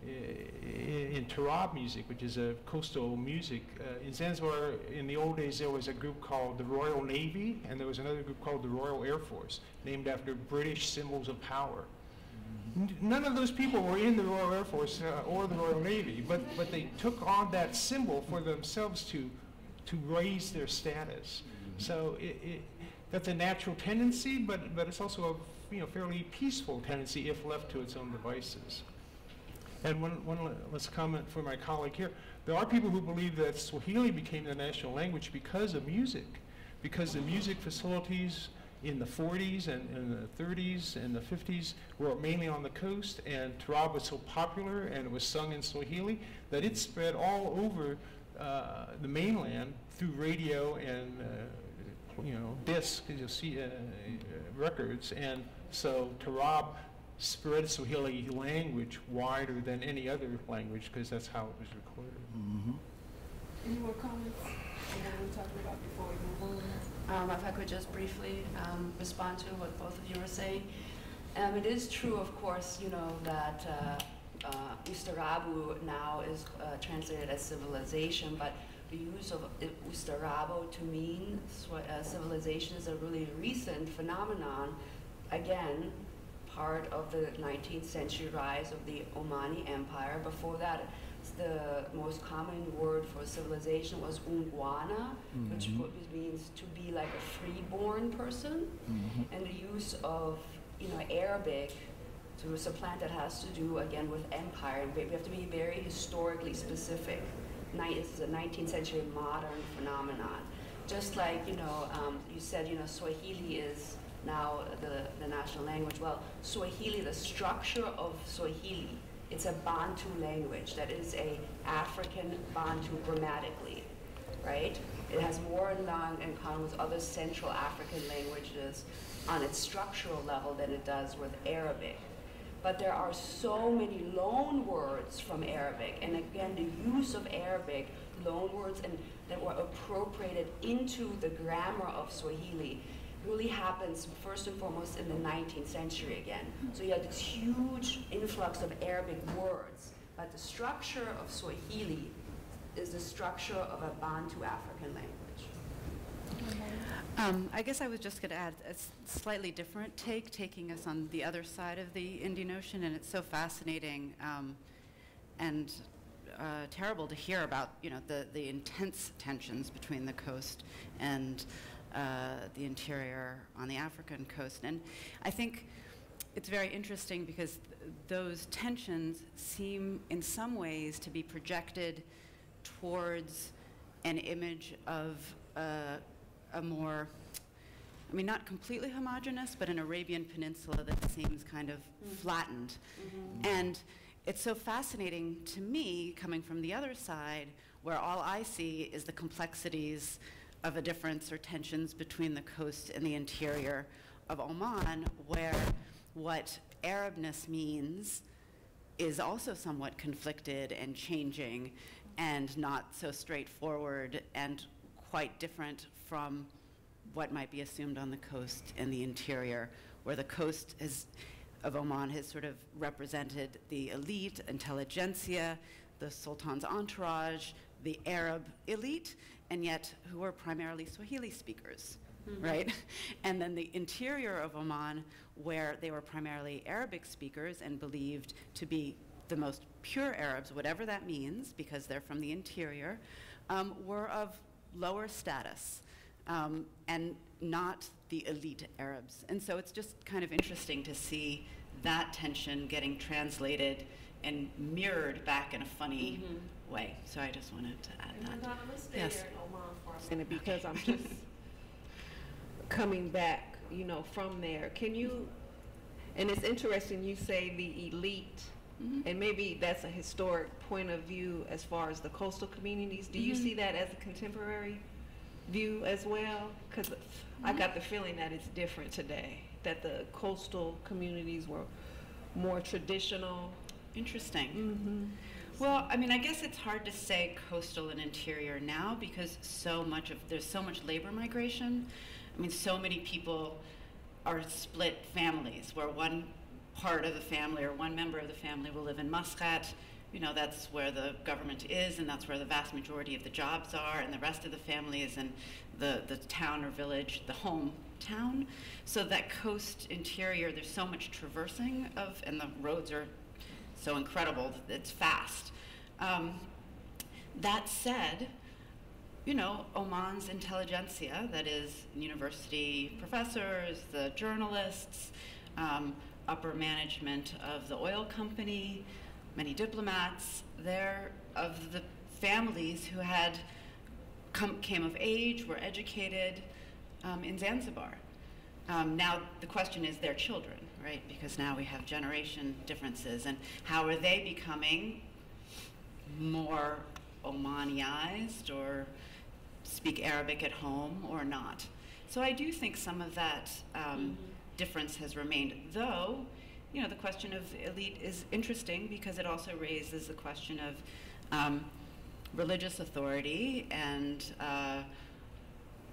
in Tarab music, which is a coastal music. In Zanzibar, in the old days, there was a group called the Royal Navy, and there was another group called the Royal Air Force, named after British symbols of power. None of those people were in the Royal Air Force or the Royal Navy, but they took on that symbol for themselves to raise their status. So that's a natural tendency, but it's also a fairly peaceful tendency if left to its own devices. And let's comment for my colleague here. There are people who believe that Swahili became the national language because of music, because the music facilities in the 40s and the 30s and the 50s were mainly on the coast, and Tarab was so popular and it was sung in Swahili that it spread all over the mainland through radio and discs, as you'll see, records. And so Tarab spread Swahili language wider than any other language because that's how it was recorded. Any more comments on what we were talking about before we move on? If I could just briefly respond to what both of you were saying. It is true, of course, you know, that Ustarabu now is translated as civilization, but the use of Ustarabo to mean civilization is a really recent phenomenon. Again, part of the 19th century rise of the Omani Empire. Before that, the most common word for civilization was ungwana, which means to be like a freeborn person, and the use of Arabic to supplant that has to do again with empire. And we have to be very historically specific. This is a 19th century modern phenomenon. Just like you said, Swahili is now the national language. Well, Swahili, the structure of Swahili, it's a Bantu language that is a African Bantu grammatically, right? It has more in common with other Central African languages on its structural level than it does with Arabic. But there are so many loan words from Arabic, and again, the use of Arabic loan words that were appropriated into the grammar of Swahili really happens first and foremost in the 19th century again. So you have this huge influx of Arabic words, but the structure of Swahili is the structure of a Bantu African language. I guess I was just going to add a slightly different take, taking us on the other side of the Indian Ocean, and it's so fascinating and terrible to hear about, the intense tensions between the coast and the interior on the African coast. And I think it's very interesting because those tensions seem in some ways to be projected towards an image of a more, not completely homogeneous, but an Arabian Peninsula that seems kind of flattened. And it's so fascinating to me, coming from the other side, where all I see is the complexities of a difference or tensions between the coast and the interior of Oman, where what Arabness means is also somewhat conflicted and changing and not so straightforward and quite different from what might be assumed on the coast and the interior, where the coast of Oman has sort of represented the elite, intelligentsia, the Sultan's entourage, the Arab elite, and yet who are primarily Swahili speakers, right? And then the interior of Oman, where they were primarily Arabic speakers and believed to be the most pure Arabs, whatever that means, because they're from the interior, were of lower status and not the elite Arabs. And so it's just kind of interesting to see that tension getting translated and mirrored back in a funny way. So I just wanted to add that. Mandana, let's stay there in Oman for a minute because I'm just coming back, from there. Can you, and it's interesting you say the elite, and maybe that's a historic point of view as far as the coastal communities. Do you see that as a contemporary view as well? Because I got the feeling that it's different today, that the coastal communities were more traditional. Interesting. Well, I guess it's hard to say coastal and interior now because there's so much labor migration. So many people are split families where one part of the family or one member of the family will live in Muscat. That's where the government is and that's where the vast majority of the jobs are, and the rest of the family is in the town or village, the hometown. So that coast interior, there's so much traversing and the roads are so incredible, it's fast. That said, Oman's intelligentsia, that is university professors, the journalists, upper management of the oil company, many diplomats, they're of the families who came of age, were educated in Zanzibar. Now the question is their children, right? Because now we have generation differences, and how are they becoming more Omaniized or speak Arabic at home or not? So I do think some of that difference has remained, though, the question of elite is interesting because it also raises the question of religious authority and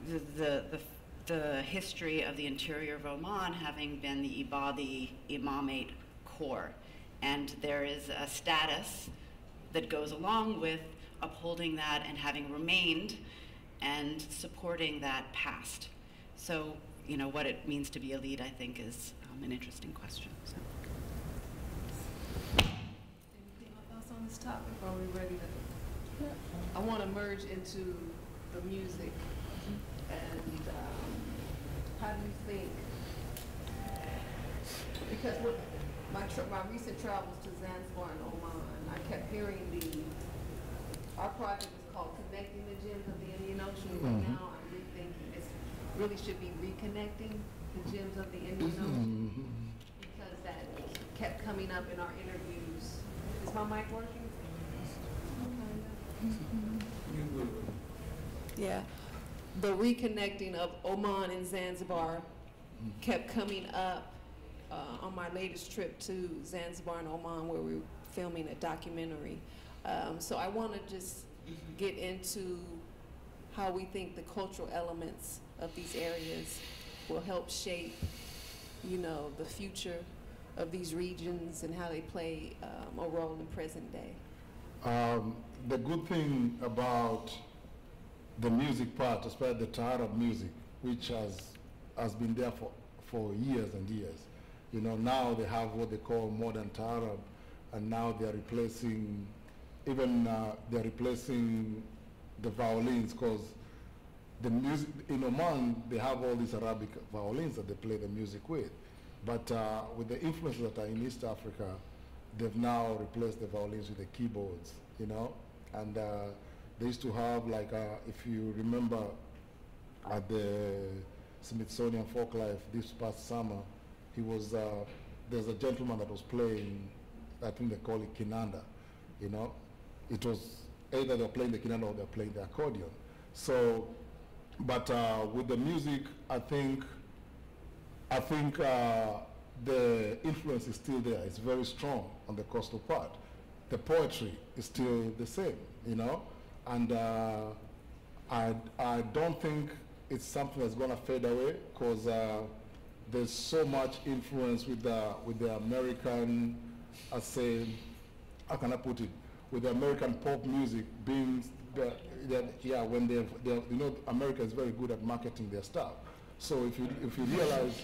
the history of the interior of Oman having been the Ibadi Imamate core. And there is a status that goes along with upholding that and having remained and supporting that past. So, you know, what it means to be a lead, I think, is an interesting question. So. Anything else on this topic, or are we ready to? I want to merge into the music. And how do you think, because with my recent travels to Zanzibar and Oman, I kept hearing our project is called Connecting the Gems of the Indian Ocean. Right now I'm rethinking it really should be Reconnecting the Gems of the Indian Ocean, because that kept coming up in our interviews. Is my mic working? Yeah. The reconnecting of Oman and Zanzibar kept coming up on my latest trip to Zanzibar and Oman, where we were filming a documentary. So I want to just get into how we think the cultural elements of these areas will help shape, you know, the future of these regions and how they play a role in present day. The good thing about the music part, especially the Taarab music, which has been there for years and years. You know, now they have what they call modern Taarab, and now they're replacing, they're replacing the violins, because the music in Oman, they have all these Arabic violins that they play the music with. But with the influences that are in East Africa, they've now replaced the violins with the keyboards, you know? And they used to have, like, if you remember at the Smithsonian Folklife this past summer, there's a gentleman that was playing, I think they call it kinanda, you know? It was either they're playing the kinanda or they're playing the accordion. So, but with the music, I think the influence is still there. It's very strong on the coastal part. The poetry is still the same, you know? And I don't think it's something that's going to fade away, because there's so much influence with the American, I say, how can I put it, with the American pop music being, when you know, America is very good at marketing their stuff. So if you realize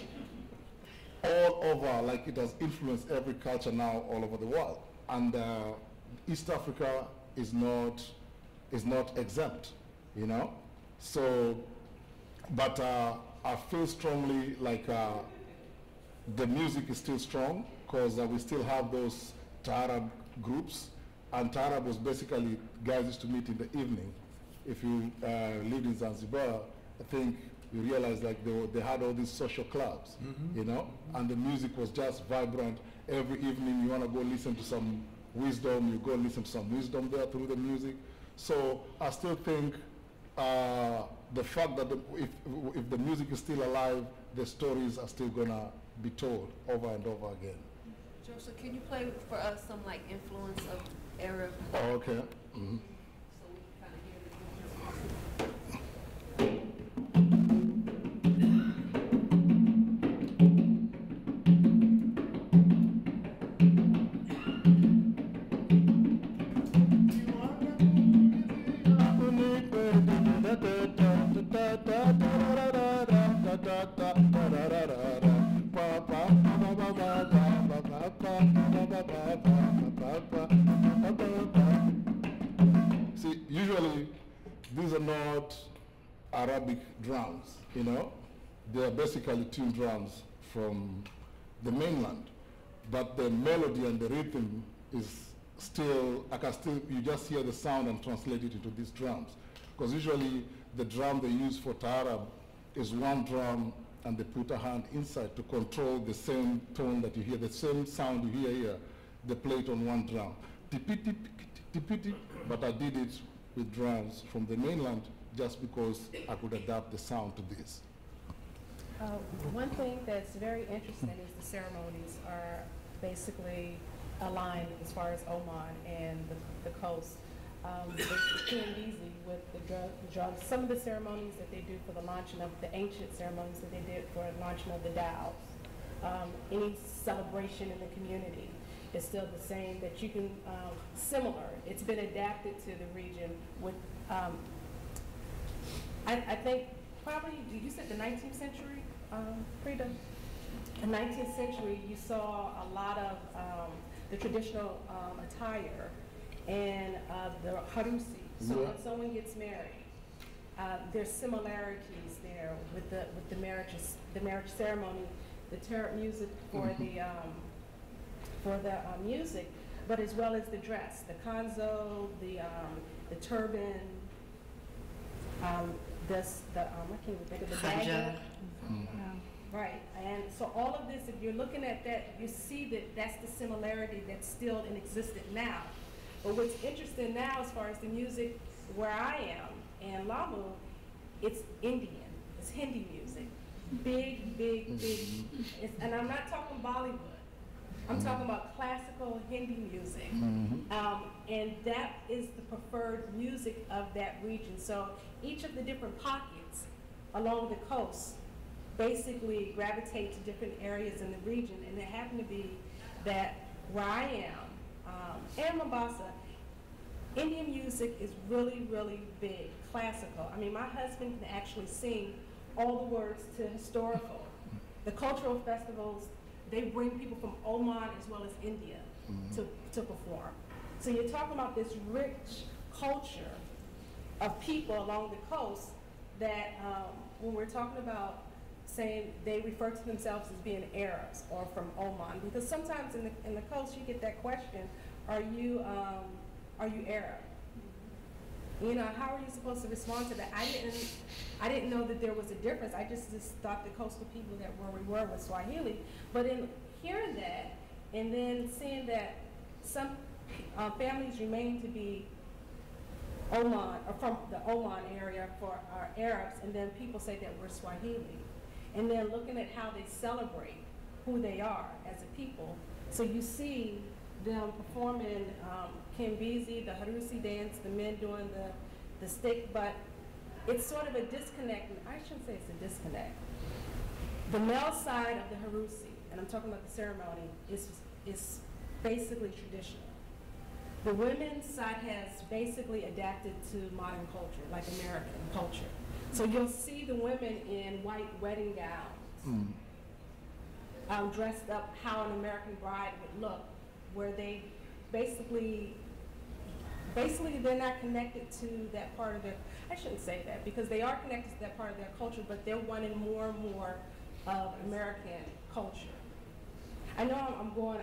all over, like, it has influenced every culture now all over the world. And East Africa is not exempt, you know? So, but I feel strongly like the music is still strong, because we still have those Taarab groups, and Taarab was basically guys used to meet in the evening. If you lived in Zanzibar, I think you realize, like, they had all these social clubs, you know, and the music was just vibrant. Every evening you want to go listen to some wisdom, you go listen to some wisdom there through the music. So I still think the fact that if the music is still alive, the stories are still going to be told over and over again. Joseph, can you play for us some, like, influence of Arab? Oh, okay. Mm-hmm. So we can kind of hear the influence. See, usually these are not Arabic drums, you know? They are basically tuned drums from the mainland. But the melody and the rhythm is still, you just hear the sound and translate it into these drums. Because usually the drum they use for Taarab is one drum, and they put a hand inside to control the same tone that you hear, the same sound you hear here. They play it on one drum. Tipiti, but I did it with drums from the mainland just because I could adapt the sound to this. One thing that's very interesting is the ceremonies are basically aligned as far as Oman and the coast. the Kimbezi with the drugs. Some of the ceremonies that they do for the launching of the ancient ceremonies that they did for the launching of the dhows. Any celebration in the community is still the same, that you can, similar. It's been adapted to the region with, I think probably, you said the 19th century, Prita? The 19th century, you saw a lot of the traditional attire and the harusi. So when someone gets married, there's similarities there with the marriage ceremony, the tarot music for the music, but as well as the dress, the kanzo, the turban, I can't even think of the dagger. Right, and so all of this, if you're looking at that, you see that that's the similarity that's still in existence now. But what's interesting now, as far as the music where I am in Lamu, it's Indian, it's Hindi music, big, big, big. And I'm not talking Bollywood. I'm talking about classical Hindi music. And that is the preferred music of that region. So each of the different pockets along the coast basically gravitate to different areas in the region. And it happened to be that where I am, and Mombasa, Indian music is really, really big, classical. I mean, my husband can actually sing all the words to historical. The cultural festivals, they bring people from Oman as well as India to perform. So you're talking about this rich culture of people along the coast that when we're talking about saying they refer to themselves as being Arabs or from Oman, because sometimes in the coast you get that question, are you Arab? You know, how are you supposed to respond to that? I didn't know that there was a difference. I just thought the coastal people that where we were was Swahili. But in hearing that, and then seeing that some families remain to be Oman, or from the Oman area for our Arabs, and then people say that we're Swahili. And then looking at how they celebrate who they are as a people. So you see them performing Kimbezi, the Harusi dance, the men doing the stick, but it's sort of a disconnect. I shouldn't say it's a disconnect. The male side of the Harusi, and I'm talking about the ceremony, is basically traditional. The women's side has basically adapted to modern culture, like American culture. So you'll see the women in white wedding gowns, dressed up how an American bride would look, where they basically they're not connected to that part of their, I shouldn't say that, because they are connected to that part of their culture, but they're wanting more and more of American culture. I know I'm going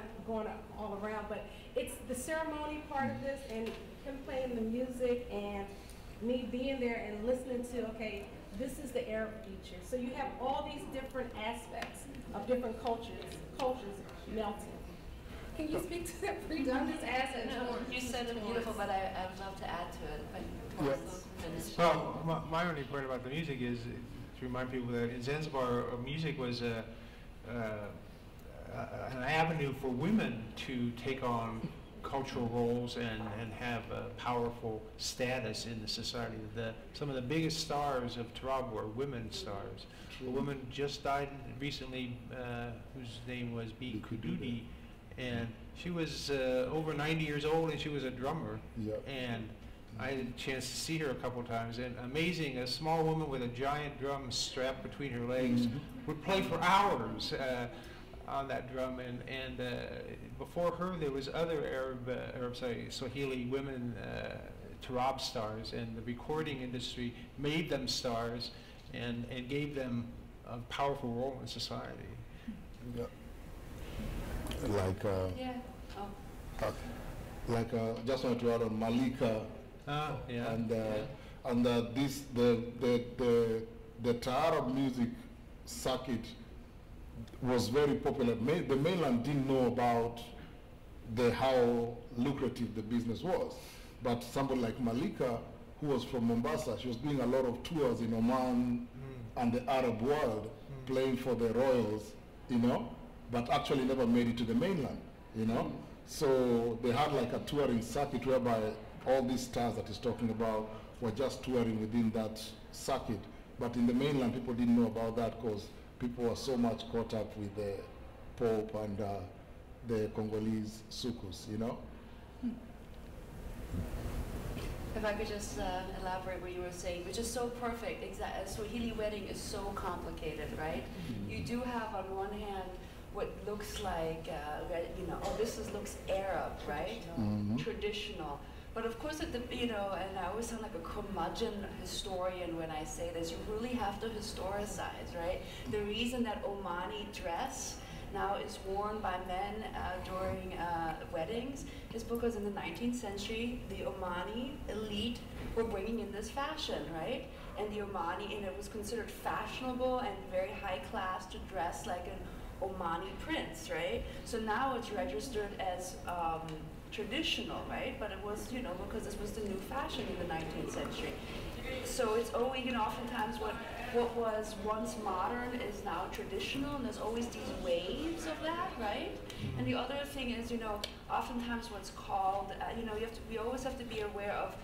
all around, but it's the ceremony part of this, and him playing the music, and me being there and listening to, okay, this is the Arab feature. So you have all these different aspects of different cultures melting. Can you speak to that, Prita? I'm just asking. No, you said it beautiful, but I would love to add to it. Yes. Well, my only point about the music is to remind people that in Zanzibar, music was an avenue for women to take on cultural roles and have a powerful status in the society. Some of the biggest stars of Tarab were women stars. A woman just died recently whose name was B. Kududi, and she was over 90 years old, and she was a drummer. And I had a chance to see her a couple times, and amazing, a small woman with a giant drum strapped between her legs would play for hours on that drum, and before her there was other Swahili women Tarab stars, and the recording industry made them stars and gave them a powerful role in society. Just want to add on Malika, and the Taarab music circuit was very popular. The mainland didn't know about how lucrative the business was, but somebody like Malika, who was from Mombasa, she was doing a lot of tours in Oman and the Arab world, playing for the royals, but actually never made it to the mainland, So they had like a touring circuit whereby all these stars that he's talking about were just touring within that circuit. But in the mainland, people didn't know about that because people were so much caught up with the Pope and the Congolese sukus, you know? If I could just elaborate what you were saying, which is so perfect. A Swahili wedding is so complicated, right? Mm-hmm. You do have on one hand what looks like, looks Arab, right? Mm-hmm. Traditional. But of course, and I always sound like a curmudgeon historian when I say this, you really have to historicize, right? The reason that Omani dress now is worn by men during weddings is because in the 19th century, the Omani elite were bringing in this fashion, right? And the Omani, and it was considered fashionable and very high class to dress like an Omani prince, right? So now it's registered as traditional, right? But it was, because this was the new fashion in the 19th century. So it's always, oftentimes what was once modern is now traditional, and there's always these waves of that, right? And the other thing is, oftentimes what's called, we always have to be aware of,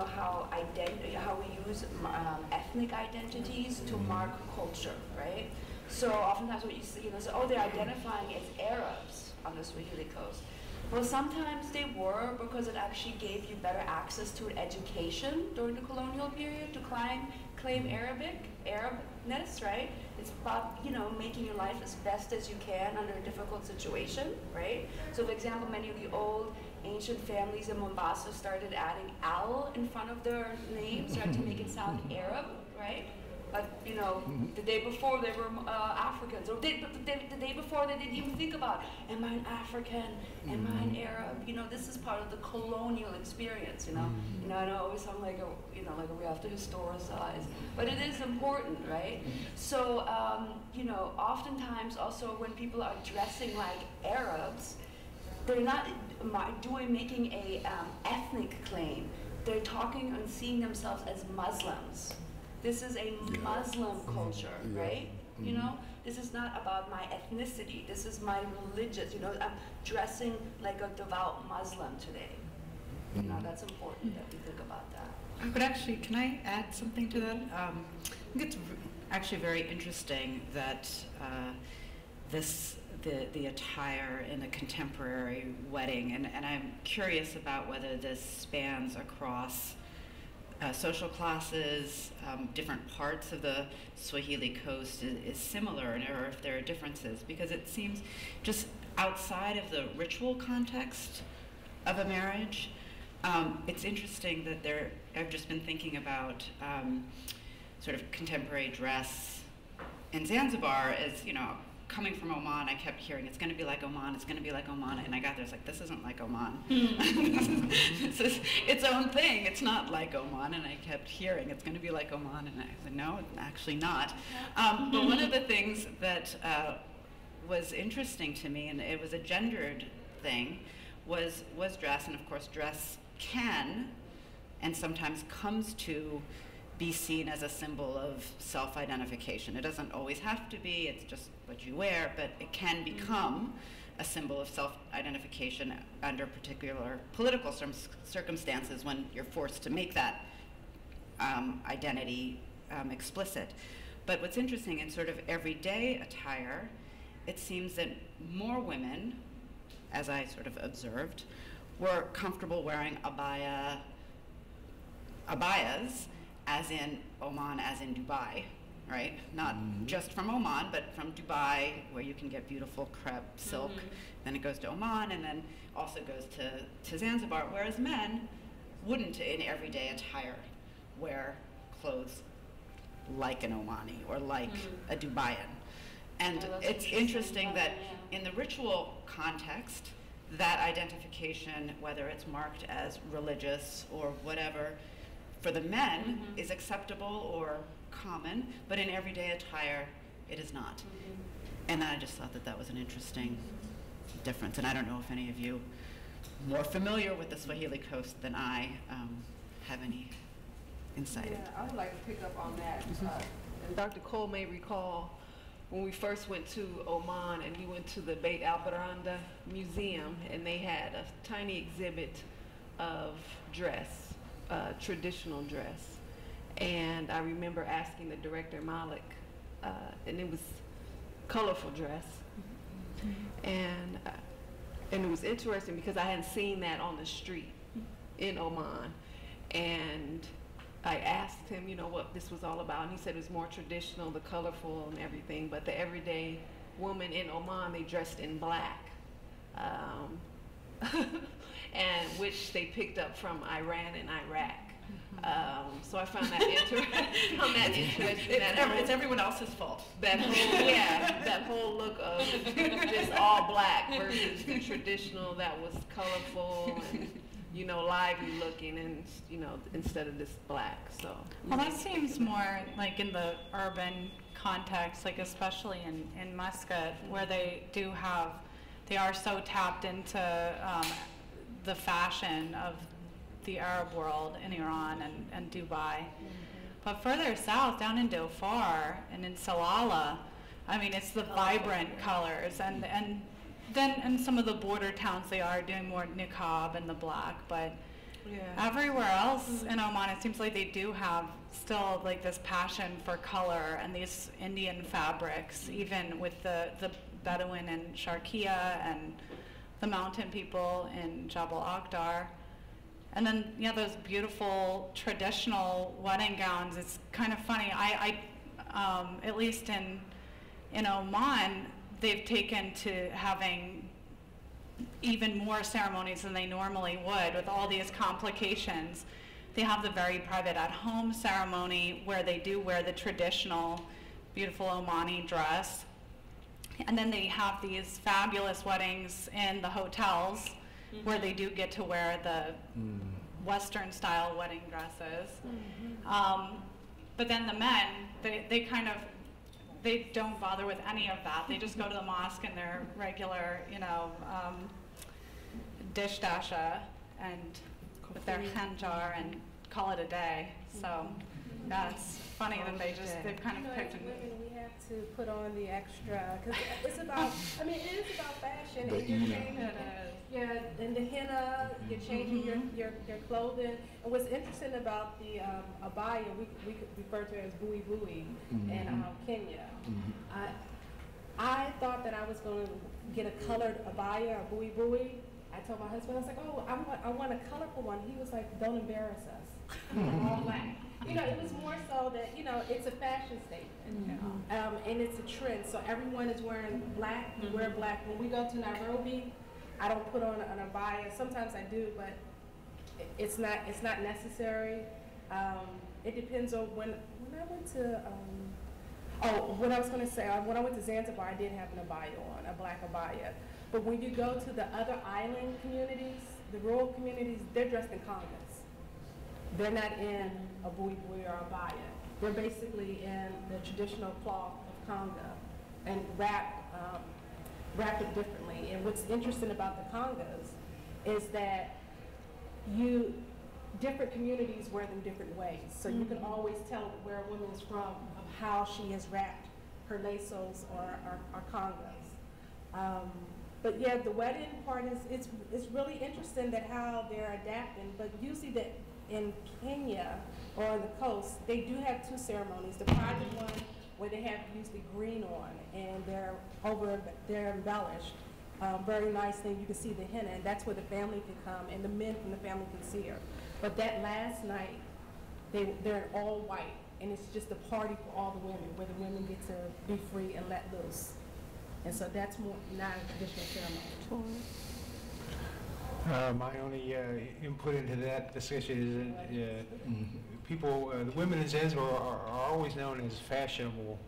how we use ethnic identities to mark culture, right? So oftentimes what you see, they're identifying as Arabs on the Swahili coast. Well, sometimes they were because it actually gave you better access to an education during the colonial period to claim Arabness, right? It's about, making your life as best as you can under a difficult situation, right? So, for example, many of the old ancient families in Mombasa started adding al in front of their names, right, to make it sound Arab, right? But, the day before they were Africans, or the day before they didn't even think about, am I an African, am I an Arab? This is part of the colonial experience, I don't always sound like we have to historicize, but it is important, right? So, oftentimes also when people are dressing like Arabs, they're not making a ethnic claim. They're talking and seeing themselves as Muslims. This is a Muslim culture, right? This is not about my ethnicity. This is my religious, I'm dressing like a devout Muslim today. That's important that we think about that. But actually, can I add something to that? I think it's actually very interesting that the attire in a contemporary wedding, and I'm curious about whether this spans across social classes, different parts of the Swahili coast is similar, or if there are differences, because it seems just outside of the ritual context of a marriage, it's interesting that I've just been thinking about sort of contemporary dress in Zanzibar as, coming from Oman, I kept hearing, it's going to be like Oman, it's going to be like Oman, and I got there, it's like, this isn't like Oman. This is its own thing, it's not like Oman, and I kept hearing, it's going to be like Oman, and I said, no, actually not. But one of the things that was interesting to me, and it was a gendered thing, was dress, and of course dress can, and sometimes comes to, be seen as a symbol of self-identification. It doesn't always have to be, it's just what you wear, but it can become a symbol of self-identification under particular political circumstances when you're forced to make that identity explicit. But what's interesting in sort of everyday attire, it seems that more women, as I sort of observed, were comfortable wearing abayas, as in Oman, as in Dubai, right? Not just from Oman, but from Dubai, where you can get beautiful crepe silk. Then it goes to Oman, and then also goes to Zanzibar, whereas men wouldn't, in everyday attire, wear clothes like an Omani or like a Dubaian. And it's interesting that in the ritual context, that identification, whether it's marked as religious or whatever, for the men is acceptable or common, but in everyday attire, it is not. And I just thought that was an interesting difference. And I don't know if any of you more familiar with the Swahili coast than I have any insight. Yeah, I would like to pick up on that. And Dr. Cole may recall when we first went to Oman and we went to the Beit al-Baranda Museum, and they had a tiny exhibit of dress, traditional dress. And I remember asking the director, Malik, and it was colorful dress. And it was interesting because I hadn't seen that on the street in Oman. And I asked him, you know, what this was all about, and he said it was more traditional, the colorful and everything, but the everyday woman in Oman, they dressed in black, and which they picked up from Iran and Iraq. So I found that interesting. It's everyone else's fault. That whole, yeah, that whole look of just all black versus the traditional that was colorful and, you know, lively looking, and, you know, instead of this black. So. Well, that seems more like in the urban context, like especially in Muscat, where they are so tapped into the fashion of the Arab world in Iran and Dubai. But further south, down in Dhofar and in Salalah, I mean, it's the vibrant colors, and then in some of the border towns they are doing more niqab and the black, but everywhere else in Oman it seems like they do have still like this passion for color and these Indian fabrics, even with the Bedouin in Sharqiya and the mountain people in Jabal Akhdar. And then, yeah, those beautiful traditional wedding gowns. It's kind of funny. I at least in Oman, they've taken to having even more ceremonies than they normally would, with all these complications. They have the very private at-home ceremony where they do wear the traditional, beautiful Omani dress. And then they have these fabulous weddings in the hotels, where they do get to wear the Western style wedding dresses. But then the men, they don't bother with any of that. They just go to the mosque in their regular, you know, dish dasha and with their khanjar and call it a day. So yeah, it's funny that they've kind of picked. Women, we have to put on the extra, because it's about, I mean, it is about fashion, and you're changing, and the henna, you're changing your clothing. And what's interesting about the abaya, we could refer to it as bui bui in Kenya. I thought that I was going to get a colored abaya or bui bui. I told my husband, I was like, oh, I want a colorful one. He was like, don't embarrass us. All black. You know, it was more so that, you know, it's a fashion statement, and it's a trend. So everyone is wearing black. We wear black. When we go to Nairobi, I don't put on an abaya. Sometimes I do, but it's not necessary. It depends on when I went to. What I was going to say, when I went to Zanzibar, I did have an abaya on, a black abaya. But when you go to the other island communities, the rural communities, they're dressed in congas. They're not in a bui bui or a abaya. They're basically in the traditional cloth of conga and wrap it differently. And what's interesting about the congas is that different communities wear them different ways. So you can always tell where a woman is from of how she has wrapped her lasos or congas. But yeah, the wedding part it's really interesting that how they're adapting. But usually that in Kenya or on the coast, they do have two ceremonies. The private one where they have usually green on and they're embellished very nicely. You can see the henna, and that's where the family can come and the men from the family can see her. But that last night, they're in all white, and it's just a party for all the women, where the women get to be free and let loose. And so that's more not a traditional ceremony. My only input into that discussion is that people, the women in Zanzibar are always known as fashionable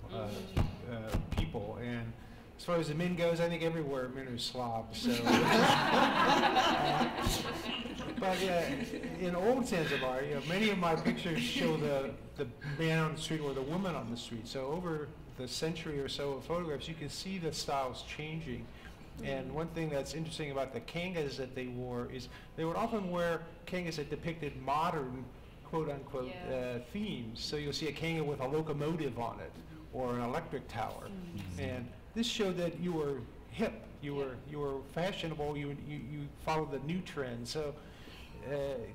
people, and as far as the men goes, I think everywhere men are slobs. So, but in old Zanzibar, many of my pictures show the man on the street or the woman on the street. So over the century or so of photographs, you can see the styles changing. And one thing that's interesting about the kangas that they wore is they would often wear kangas that depicted modern, quote-unquote, themes. So you'll see a kanga with a locomotive on it or an electric tower. And this showed that you were hip, you were fashionable, you followed the new trend. So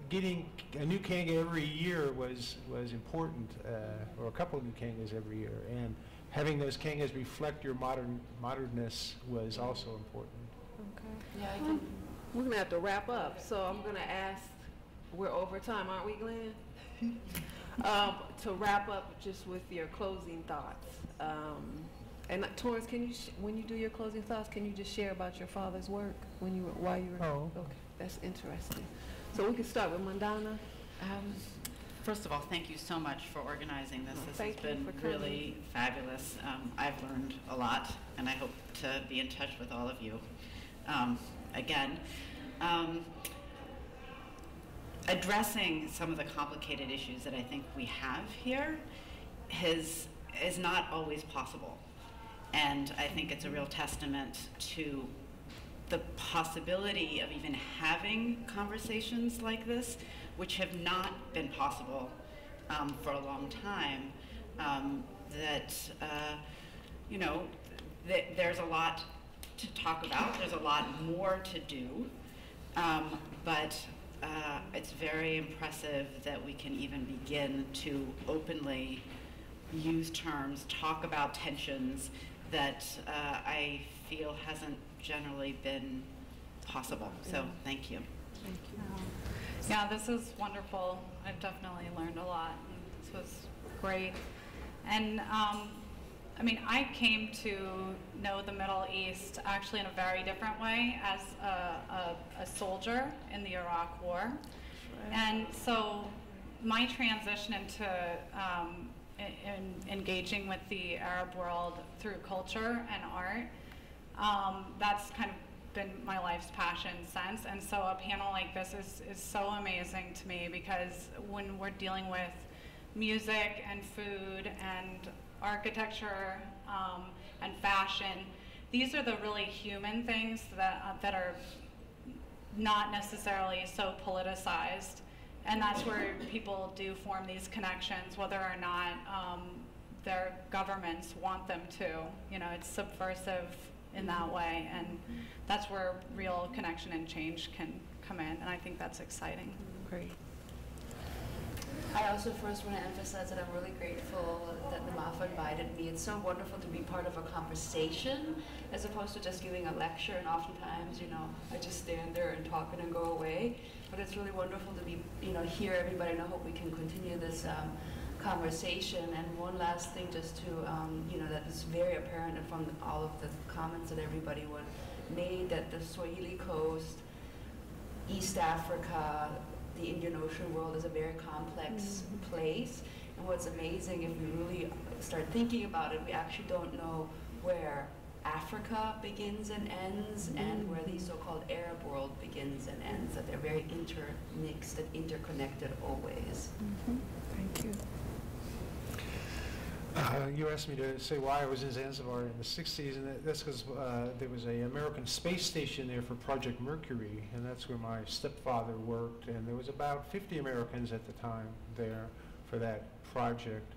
getting a new Kanga every year was important, or a couple of new Kangas every year, and having those Kangas reflect your modernness was also important. Okay. Yeah, I can. We're going to have to wrap up, so I'm going to ask, we're over time, aren't we, Glenn? To wrap up just with your closing thoughts. And Torrence, can you, when you do your closing thoughts, can you just share about your father's work while you were? Oh. Okay, that's interesting. So we can start with Mandana. First of all, thank you so much for organizing this. This has Thank you been for coming. really fabulous. I've learned a lot, and I hope to be in touch with all of you again. Addressing some of the complicated issues that I think we have here is not always possible. And I think it's a real testament to the possibility of even having conversations like this, which have not been possible for a long time, you know, there's a lot to talk about, there's a lot more to do, but it's very impressive that we can even begin to openly use terms, talk about tensions that I feel hasn't generally been possible. So thank you. Thank you. Yeah, this is wonderful. I've definitely learned a lot. This was great. And I mean, I came to know the Middle East actually in a very different way as a soldier in the Iraq War. Right. And so my transition into engaging with the Arab world through culture and art, that's kind of been my life's passion since. And so a panel like this is so amazing to me, because when we're dealing with music and food and architecture and fashion, these are the really human things that are not necessarily so politicized. And that's where people do form these connections, whether or not their governments want them to. You know, it's subversive in that way, and that's where real connection and change can come in, and I think that's exciting. Great. I also first want to emphasize that I'm really grateful that Namafa invited me. It's so wonderful to be part of a conversation as opposed to just giving a lecture, and oftentimes, you know, I just stand there and talk and go away. But it's really wonderful to be, you know, hear everybody, and I hope we can continue this conversation. And one last thing just to, you know, that is very apparent from all of the comments that everybody made, that the Swahili coast, East Africa, the Indian Ocean world is a very complex place. And what's amazing, if we really start thinking about it, we actually don't know where Africa begins and ends and where the so-called Arab world begins and ends, that they're very intermixed and interconnected always. Thank you. You asked me to say why I was in Zanzibar in the 60s, and that's because there was an American space station there for Project Mercury, and that's where my stepfather worked, and there was about 50 Americans at the time there for that project,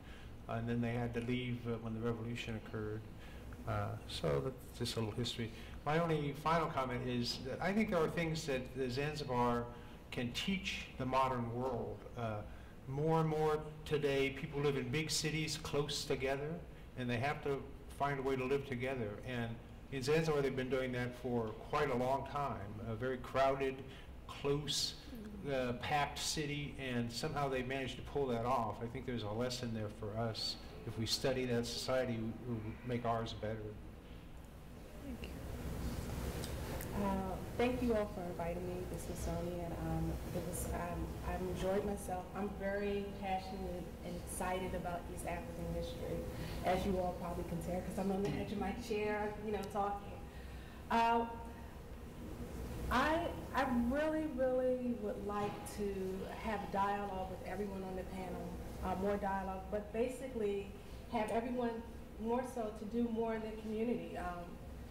and then they had to leave when the revolution occurred. So that's just a little history. My only final comment is that I think there are things that Zanzibar can teach the modern world. More and more today, people live in big cities close together, and they have to find a way to live together. And in Zanzibar, they've been doing that for quite a long time. A very crowded, close, packed city, and somehow they managed to pull that off. I think there's a lesson there for us. If we study that society, we'll make ours better. Thank you. Thank you all for inviting me. This is Sonia, and I enjoyed myself. I'm very passionate and excited about East African history, as you all probably can tell, because I'm on the edge of my chair, you know, talking. I really, really would like to have dialogue with everyone on the panel, more dialogue, but basically have everyone more so to do more in the community.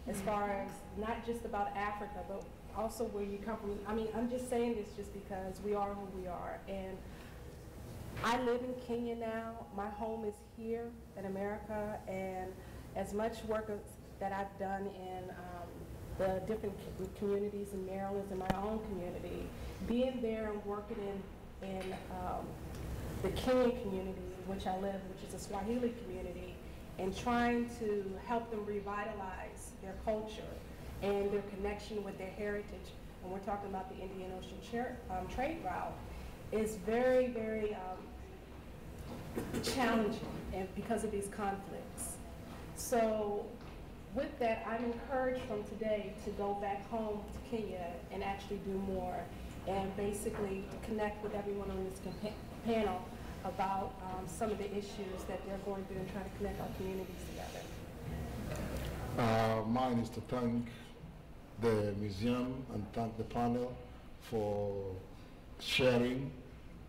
As far as not just about Africa, but also where you come from. I mean, I'm just saying this just because we are who we are. And I live in Kenya now. My home is here in America. And as much work that I've done in the different communities in Maryland and my own community. Being there and working in the Kenyan community, which I live, which is a Swahili community, and trying to help them revitalize their culture and their connection with their heritage. And we're talking about the Indian Ocean trade route, is very, very challenging, and because of these conflicts. So with that, I'm encouraged from today to go back home to Kenya and actually do more, and basically connect with everyone on this panel about some of the issues that they're going through and trying to connect our communities together. Mine is to thank the museum and thank the panel for sharing.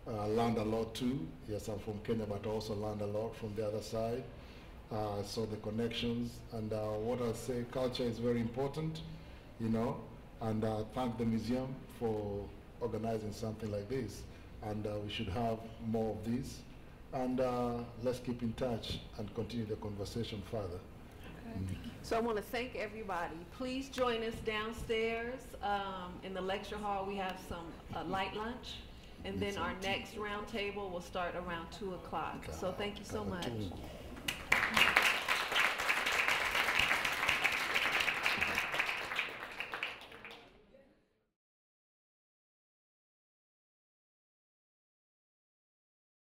Learned a lot too. Yes, I'm from Kenya, but I also learned a lot from the other side. So the connections, and what I say, culture is very important, you know, and thank the museum for organizing something like this. And we should have more of these. And let's keep in touch and continue the conversation further. Okay. So I want to thank everybody. Please join us downstairs in the lecture hall. We have some light lunch, and then our next round table will start around 2 o'clock. So thank you so much.